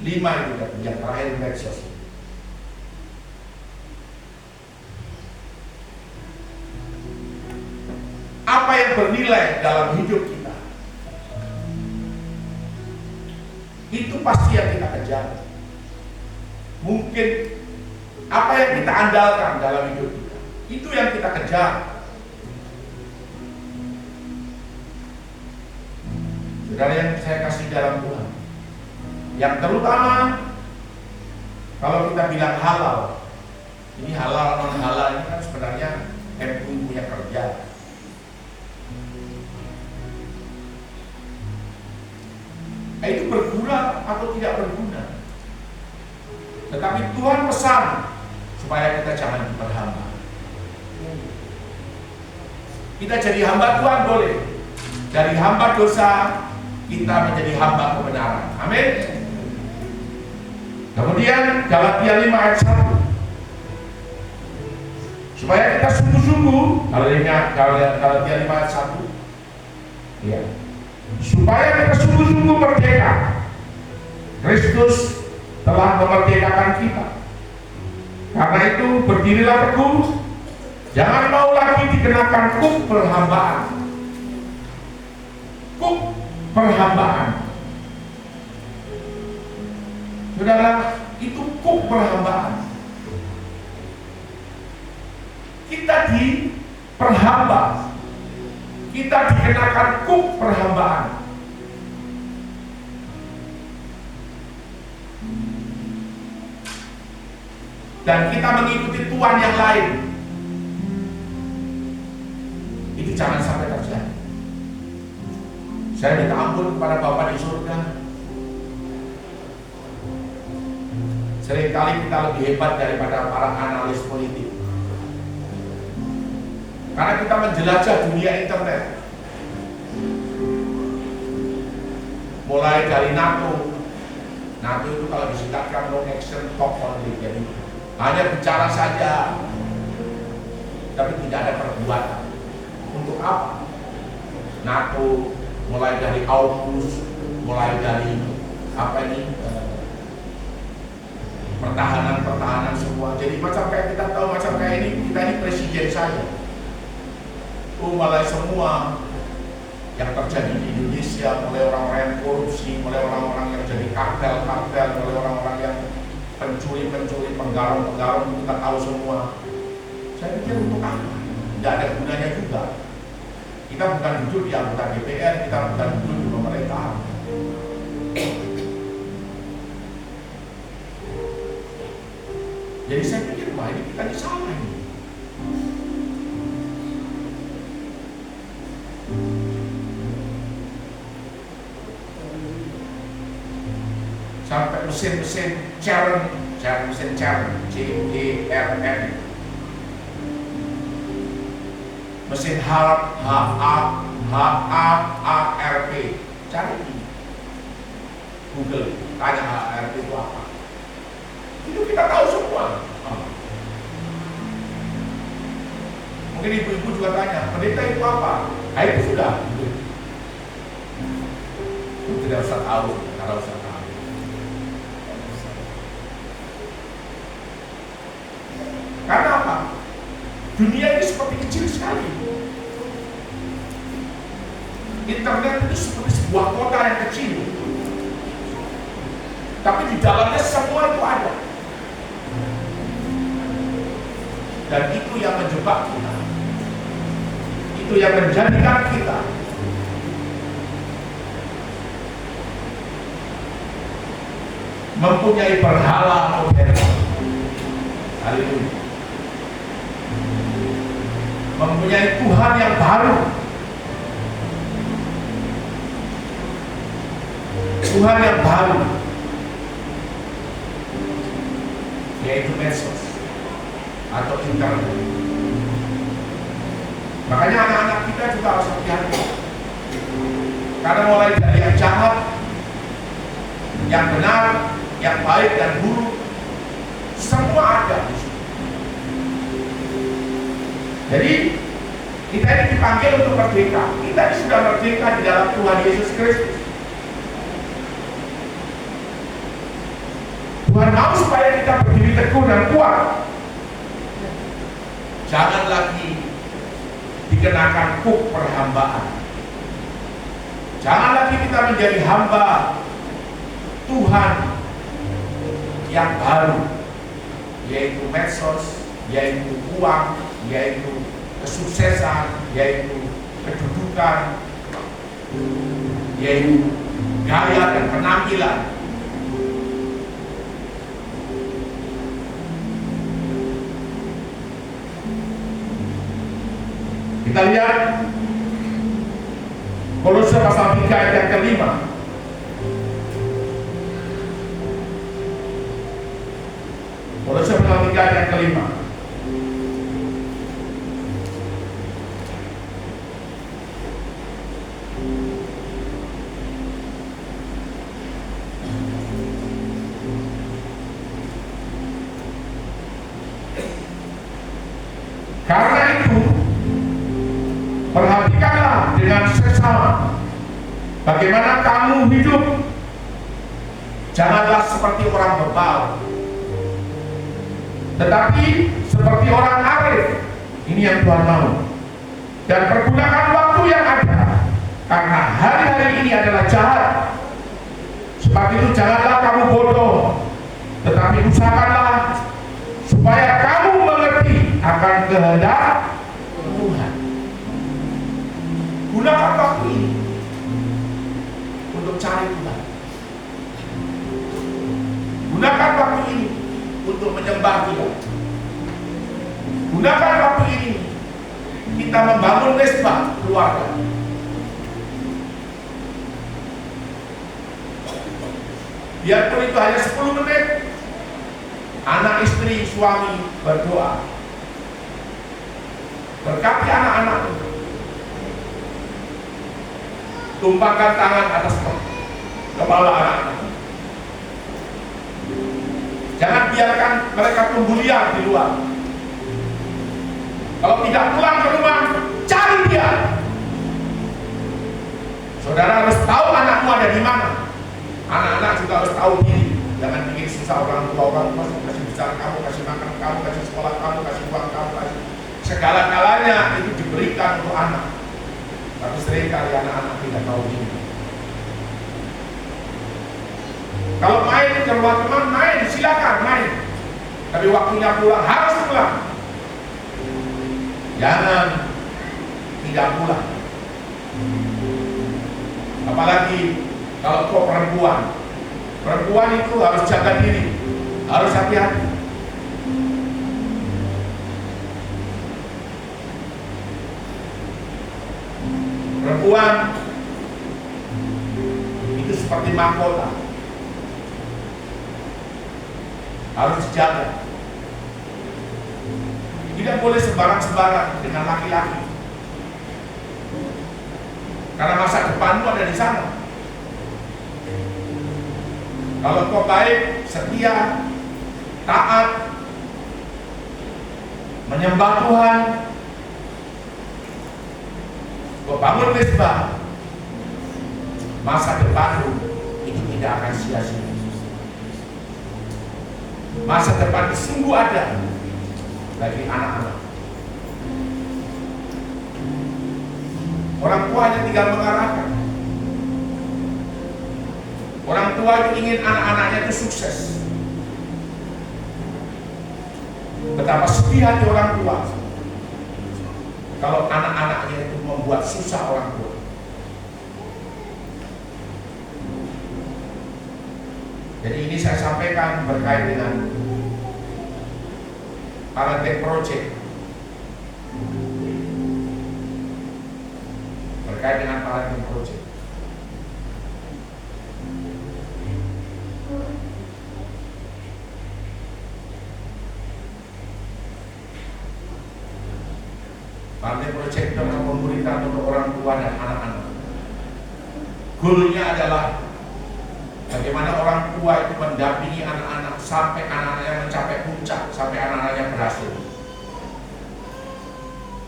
A: 5 itu yang terakhir medsos. Apa yang bernilai dalam hidup kita, itu pasti yang kita kejar. Mungkin apa yang kita andalkan dalam hidup kita, itu yang kita kejar. Saudara yang saya kasih dalam Tuhan, yang terutama kalau kita bilang halal, ini halal non halal ini kan sebenarnya MUI punya kerja. Itu berguna atau tidak berguna, tetapi Tuhan pesan supaya kita jangan berhamba. Kita jadi hamba Tuhan boleh, dari hamba dosa kita menjadi hamba kebenaran. Amin. Kemudian Galatia 5 ayat 1. Supaya kita sungguh-sungguh, kalau ingat Galatia 5 ayat 1. Ya. Supaya kita sungguh-sungguh merdeka. Kristus telah memerdekakan kita. Karena itu berdirilah teguh. Jangan mau lagi dikenakan kuk perhambaan. Kuk perhambaan. Saudara, itu kuk perhambaan. Kita diperhamba. Kita dikenakan kuk perhambaan. Dan kita mengikuti Tuhan yang lain. Itu jangan sampai terjadi. Saya minta ampun kepada Bapa di surga. Seringkali kita lebih hebat daripada para analis politik. Karena kita menjelajah dunia internet. Mulai dari NATO. NATO itu kalau disingkatkan no action talk only. Jadi hanya bicara saja, tapi tidak ada perbuatan. Untuk apa? NATO mulai dari AUKUS, mulai dari pertahanan semua. Jadi macam kayak kita tahu, macam kayak ini kita ini presiden saja. Mulai semua yang terjadi di Indonesia, mulai orang-orang yang korupsi, mulai orang-orang yang jadi kartel, mulai orang-orang yang pencuri, penggarong, kita tahu semua. Saya pikir untuk apa? Tidak ada gunanya juga. Kita bukan duduk di anggota DPR, kita bukan duduk di pemerintahan. Jadi saya pikir, wah ini kita salah ini. Sampai mesin-mesin challenge, mesin challenge, CERN, mesin HARP, cari di Google, tanya HARP itu apa. Itu kita tahu semua. Mungkin ibu-ibu juga tanya, pendeta itu apa? Nah itu sudah. Tidak usah tahu, tidak usah tahu. Karena apa? Dunia ini seperti kecil sekali. Internet itu seperti sebuah kota yang kecil. Tapi di dalamnya semua itu ada. Dan itu yang menjebak kita. Itu yang menjadikan kita mempunyai berhala modern. Haleluya. Mempunyai Tuhan yang baru. Tuhan yang baru, yaitu medsos atau internet. Makanya anak-anak kita juga harus hati-hati. Karena mulai dari yang jahat, yang benar, yang baik dan buruk, semua ada di situ. Jadi kita ini dipanggil untuk merdeka. Kita ini sudah merdeka di dalam Tuhan Yesus Kristus. Tuhan mau supaya kita berdiri teguh dan kuat. Jangan lagi dikenakan kuk perhambaan. Jangan lagi kita menjadi hamba Tuhan yang baru, yaitu medsos, yaitu uang, yaitu kesuksesan, yaitu kedudukan, yaitu gaya dan penampilan. Kita lihat Kolose pasal 3 ayat yang kelima. Kolose pasal 3 ayat yang kelima. Karena itu, perhatikanlah dengan seksama bagaimana kamu hidup. Janganlah seperti orang bebal, tetapi seperti orang arif. Ini yang Tuhan mau. Dan pergunakan waktu yang ada, karena hari-hari ini adalah jahat. Sebab itu janganlah kamu bodoh, tetapi usahakanlah supaya kamu mengerti akan kehendak Tuhan. Gunakan waktu ini untuk cari Tuhan. Gunakan waktu ini untuk menyembah Dia. Gunakan waktu ini kita membangun mesbah keluarga. Biarpun itu hanya 10 menit, anak, istri, suami berdoa. Berkati anak-anak. Tumpahkan tangan atas kepala anak-anak. Jangan biarkan mereka tumbuh liar di luar. Kalau tidak pulang ke rumah, cari dia. Saudara harus tahu anakmu ada di mana. Anak-anak juga harus tahu diri. Jangan bikin susah orang tua. Kasih bicara kamu, kasih makan kamu, kasih sekolah kamu, kasih uang kamu, kasih segala-galanya itu diberikan untuk anak. Tapi seringkali anak-anak tidak tahu diri. Kalau main ke rumah teman, main, silakan main. Tapi waktunya pulang, harus pulang. Jangan tidak pulang. Apalagi kalau kau perempuan itu harus jaga diri, harus hati-hati. Perempuan itu seperti mahkota, harus dijaga. Tidak boleh sembarang-sembarang dengan laki-laki, karena masa depanmu ada di sana. Kalau kau baik, setia, taat, menyembah Tuhan, kau bangun mesbah, masa depanmu itu tidak akan sia-sia. Masa depan sungguh ada bagi anak-anak. Orang tua hanya tinggal mengarahkan. Orang tua itu ingin anak-anaknya itu sukses. Betapa sedih hati orang tua kalau anak-anaknya itu membuat susah orang tua. Jadi ini saya sampaikan berkait dengan parenting project. Berkait dengan parenting project. Parenting project itu adalah pemberitaan untuk orang tua dan anak-anak. Goalnya adalah bagaimana orang tua itu mendampingi anak-anak sampai anak-anaknya mencapai puncak, sampai anak-anaknya berhasil.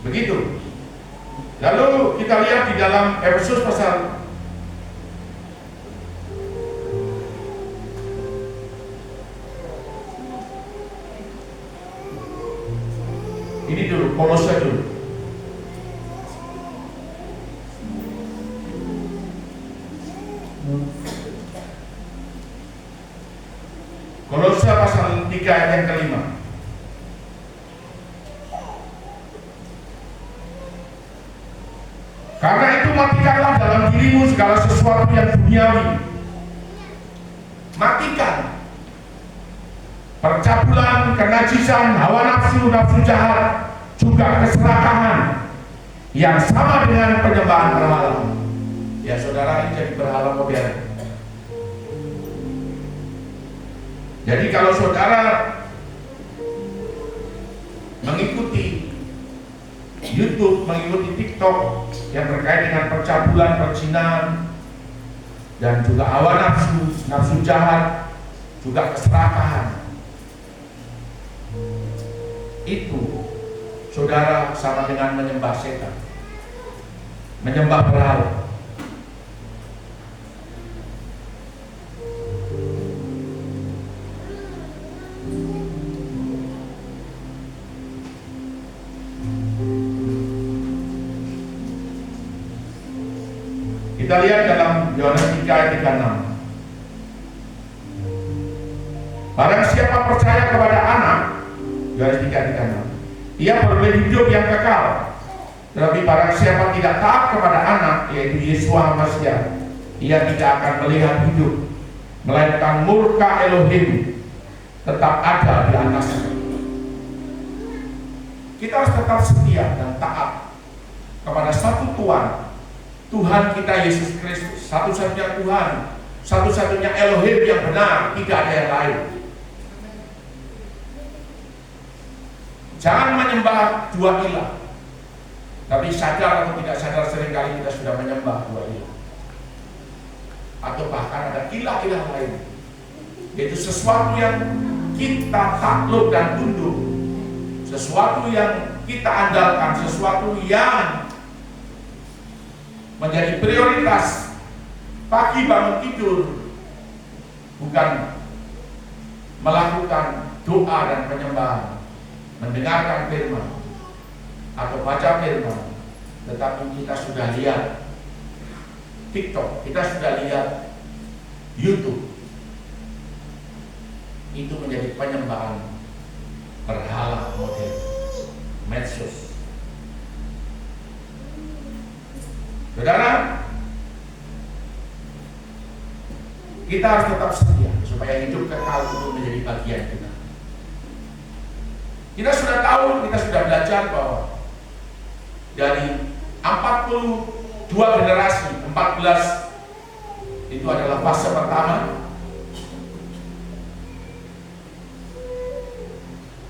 A: Begitu. Lalu kita lihat di dalam Efesus pasal ini dulu, Kolose dulu. Kolose pasal 3 ayat yang kelima. Karena itu matikanlah dalam dirimu segala sesuatu yang duniawi. Matikan percabulan, kenajisan, hawa nafsu, nafsu jahat, juga keserakahan yang sama dengan penyembahan berhala. Ya saudara, ini jadi berhala modern. Jadi kalau saudara mengikuti YouTube, mengikuti TikTok yang terkait dengan percabulan, perzinahan, dan juga hawa nafsu, nafsu jahat, juga keserakahan, itu saudara sama dengan menyembah setan, menyembah berhala. Kita lihat dalam Yohanes 3 ayat 36. Barang siapa percaya kepada anak, Yohanes 3 ayat 36, ia beroleh hidup yang kekal. Tetapi barang siapa tidak taat kepada anak, yaitu Yeshua Mashiach, ia tidak akan melihat hidup, melainkan murka Elohim tetap ada di atasnya. Kita harus tetap setia dan taat kepada satu Tuhan, Tuhan kita Yesus Kristus, satu-satunya Tuhan, satu-satunya Elohim yang benar, tidak ada yang lain. Jangan menyembah dua ilah, tapi sadar atau tidak sadar seringkali kita sudah menyembah dua ilah, atau bahkan ada ilah-ilah lain, yaitu sesuatu yang kita takluk dan tunduk, sesuatu yang kita andalkan, sesuatu yang menjadi prioritas pagi bangun tidur, bukan melakukan doa dan penyembahan, mendengarkan firman atau baca firman, tetapi kita sudah lihat TikTok, kita sudah lihat YouTube, itu menjadi penyembahan berhala modern, medsos. Saudara, kita harus tetap setia supaya hidup kekal itu menjadi bagian kita. Kita sudah tahu, kita sudah belajar bahwa dari 40 42 generasi, 14 itu adalah fase pertama,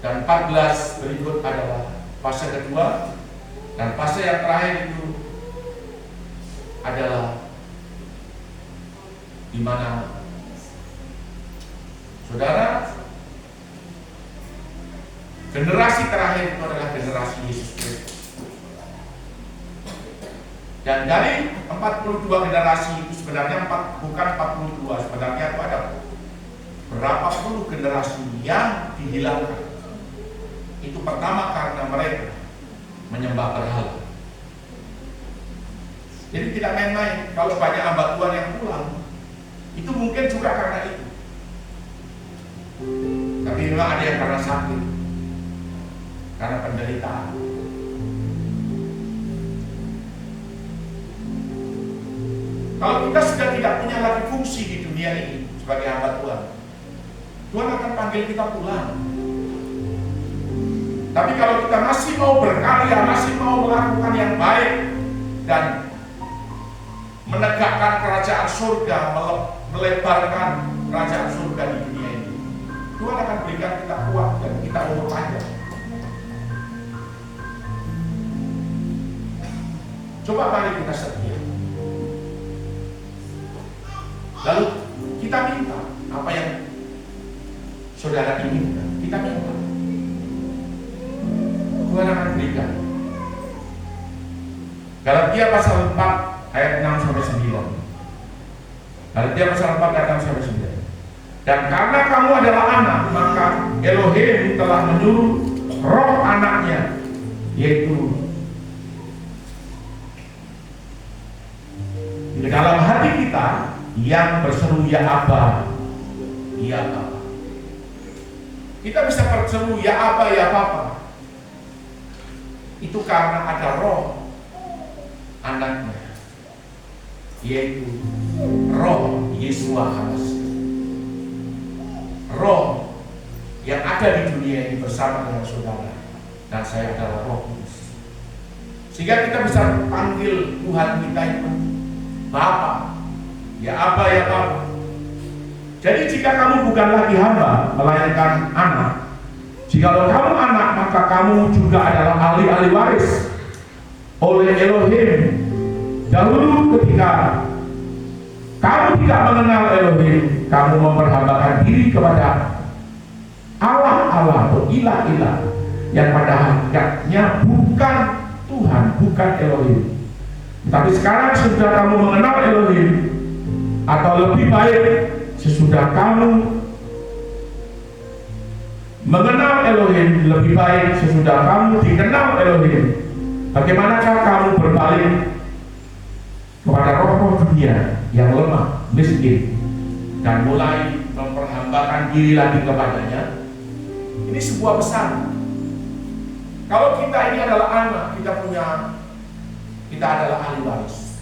A: dan 14 berikut adalah fase kedua, dan fase yang terakhir itu adalah di mana saudara, generasi terakhir itu adalah generasi Yesus Kristus. Dan dari 42 generasi itu sebenarnya bukan 42, sebenarnya itu ada berapa puluh generasi yang dihilangkan. Itu pertama karena mereka menyembah berhala. Jadi tidak main-main. Kalau banyak hamba Tuhan yang pulang, itu mungkin juga karena itu. Tapi memang ada yang karena sakit, karena penderitaan. Kalau kita sudah tidak punya lagi fungsi di dunia ini sebagai hamba Tuhan, Tuhan akan panggil kita pulang. Tapi kalau kita masih mau berkarya, masih mau melakukan yang baik dan menegakkan kerajaan surga, melebarkan kerajaan surga di dunia ini, Tuhan akan berikan kita kuat dan kita umur panjang. Coba mari kita setia. Lalu kita minta apa yang saudara inginkan, kita minta. Tuhan akan berikan. Galatia pasal 4 ayat 6 sampai 9. Galatia pasal 4 ayat 6 sampai 9. Dan karena kamu adalah anak, maka Elohim telah menyuruh roh anaknya, yaitu di dalam hati kita, yang berseru, ya Aba, ya Bapa. Kita bisa berseru ya Aba, ya Bapa. Itu karena ada roh anaknya, yaitu roh Yesua HaMashiach. Roh yang ada di dunia ini bersama dengan saudara dan saya adalah Roh Kudus. Sehingga kita bisa panggil Tuhan kita itu Bapa, ya Aba, ya Bapa. Jadi jika kamu bukan lagi hamba, melainkan anak, jikalau kamu anak, maka kamu juga adalah ahli-ahli waris oleh Elohim. Dahulu ketika kamu tidak mengenal Elohim, kamu memperhambakan diri kepada Allah-Allah atau ilah-ilah yang pada hakikatnya bukan Tuhan, bukan Elohim. Tapi sekarang sudah kamu mengenal Elohim, atau lebih baik sesudah kamu mengenal Elohim, lebih baik sesudah kamu dikenal Elohim, bagaimanakah kamu berbalik kepada roh-roh dunia yang lemah, miskin, dan mulai memperhambakan diri lagi kepadanya? Ini sebuah pesan. Kalau kita ini adalah anak, kita adalah ahli waris.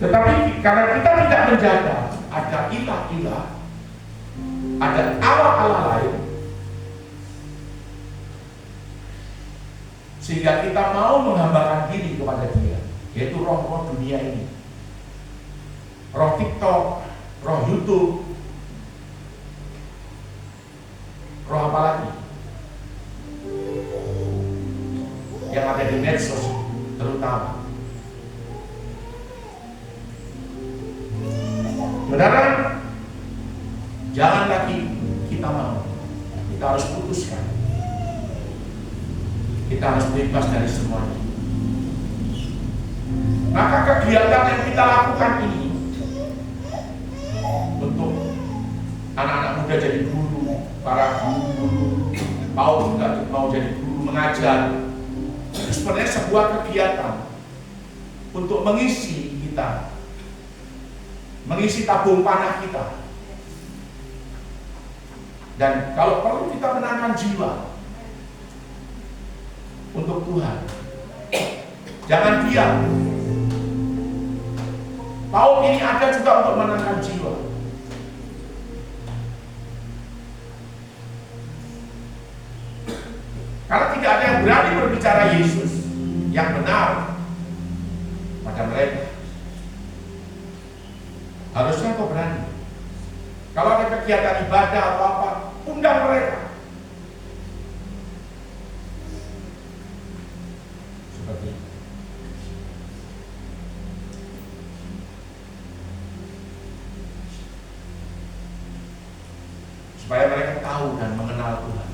A: Tetapi karena kita tidak menjaga, ada ilah-ilah, ada Allah-Allah lain, sehingga kita mau menghambakan diri kepada dia, yaitu roh-roh dunia ini, roh TikTok, roh YouTube, roh apa lagi yang ada di medsos terutama. Saudara, jangan lagi kita mau, kita harus putuskan, kita harus bebas dari semuanya. Maka kegiatan yang kita lakukan ini untuk anak-anak muda jadi guru, para guru mau jadi guru mengajar, itu sebenarnya sebuah kegiatan untuk mengisi kita, mengisi tabung panah kita. Dan kalau perlu kita menangkan jiwa untuk Tuhan, jangan diam. Paul ini ada juga untuk menangkan jiwa. Karena tidak ada yang berani berbicara Yesus yang benar, pada mereka. Harusnya kau berani. Kalau ada kegiatan ibadah atau apa, undang mereka. Seperti itu. Supaya mereka tahu dan mengenal Tuhan.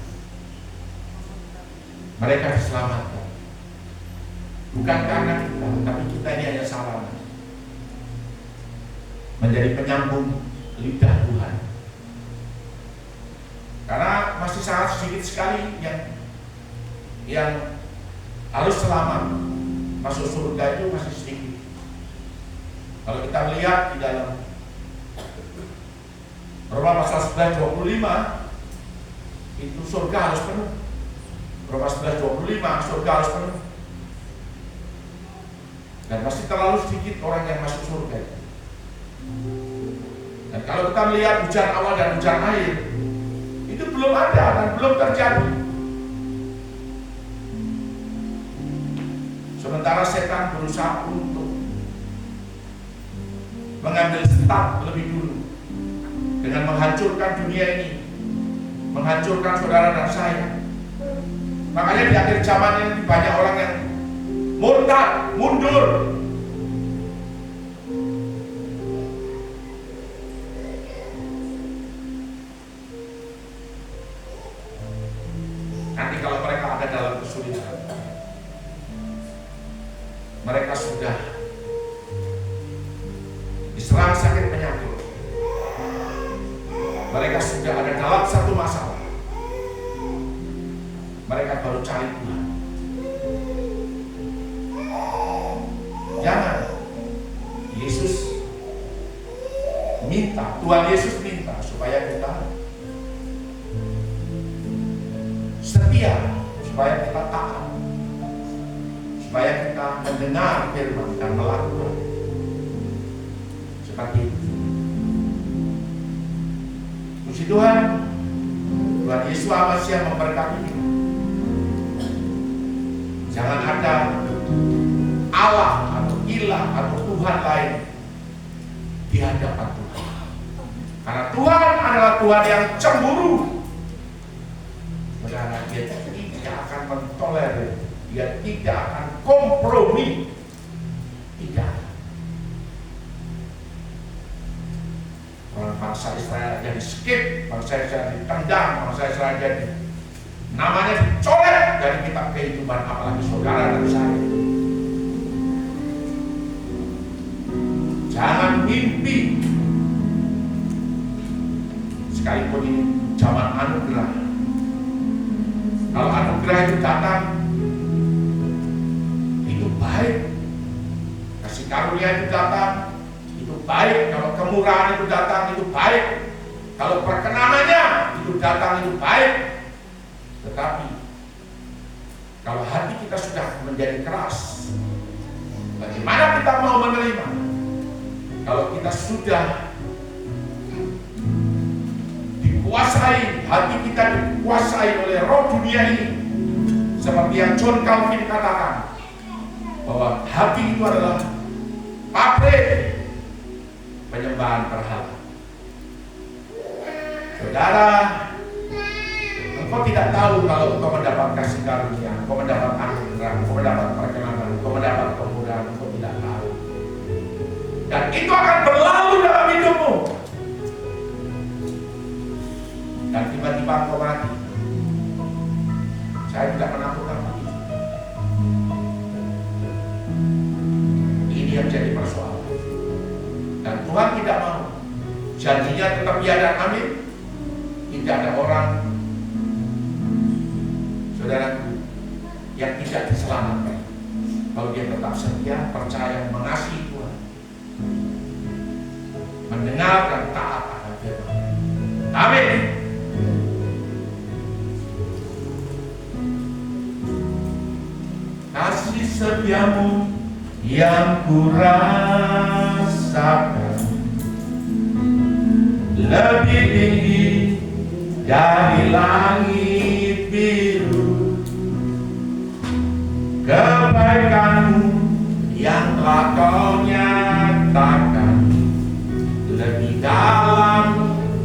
A: Mereka diselamatkan. Bukan karena kita, tapi kita ini hanya sarana. Menjadi penyambung lidah Tuhan. Karena masih sangat sedikit sekali yang harus selamat. Masuk surga itu masih sedikit. Kalau kita melihat di dalam Roma pasal 11:25, itu surga harus penuh. Roma 11:25, surga harus penuh. Dan masih terlalu sedikit orang yang masuk surga. Dan kalau kita melihat hujan awal dan hujan air, itu belum ada dan belum terjadi. Sementara setan berusaha untuk mengambil start lebih dulu dengan menghancurkan dunia ini, menghancurkan saudara dan saya. Makanya di akhir zaman ini banyak orang yang murtad, mundur. Nanti kalau mereka ada dalam kesulitan, mereka sudah diserang sakit penyakit, mereka sudah ada dalam satu masalah, mereka baru cari Tuhan. Jangan. Yesus minta, Tuhan Yesus minta supaya kita setia, supaya kita taat, supaya kita mendengar firman dan melakukan seperti itu. Puji Tuhan, Tuhan Yesus Al-Masih memberkati kita. Jangan ada Allah atau ilah atau Tuhan lain di hadapan Tuhan. Karena Tuhan adalah Tuhan yang cemburu. Karena dia tidak akan mentolerir, dia tidak akan kompromi. Tidak. Orang bangsa Israel jadi skip, bangsa Israel ditendang, bangsa Israel jadi namanya dicoret dari kitab kehidupan, apalagi saudara dan saya. Jangan mimpi, sekalipun ini zaman anugerah. Kalau anugerah itu datang, itu baik. Kasih karunia itu datang, itu baik. Kalau kemurahan itu datang, itu baik. Kalau perkenanannya itu datang, itu baik. Tetapi kalau hati kita sudah menjadi keras, bagaimana kita mau menerima? Kalau kita sudah dikuasai, hati kita dikuasai oleh roh dunia ini, seperti yang John Calvin katakan, bahwa hati itu adalah pabrik penyembahan berhala. Saudara, engkau tidak tahu kalau engkau mendapat kasih karunia, engkau mendapat anugerah, engkau mendapat perkenanan, engkau mendapat kemudahan, engkau tidak tahu. Dan itu akan berlalu dalam hidupmu. Dan tiba-tiba engkau mati. Saya tidak menakutkan mati. Ini yang jadi persoalan. Dan Tuhan tidak mau. Janjinya tetap ya dan amin. Tidak ada orang, saudaraku, yang tidak diselamatkan kalau dia tetap setia, percaya, mengasihi Tuhan, mendengar dan taat akan firman. Amin. Kasih setiamu yang kurasakan lebih tinggi dari langit biru. Kebaikanmu yang maka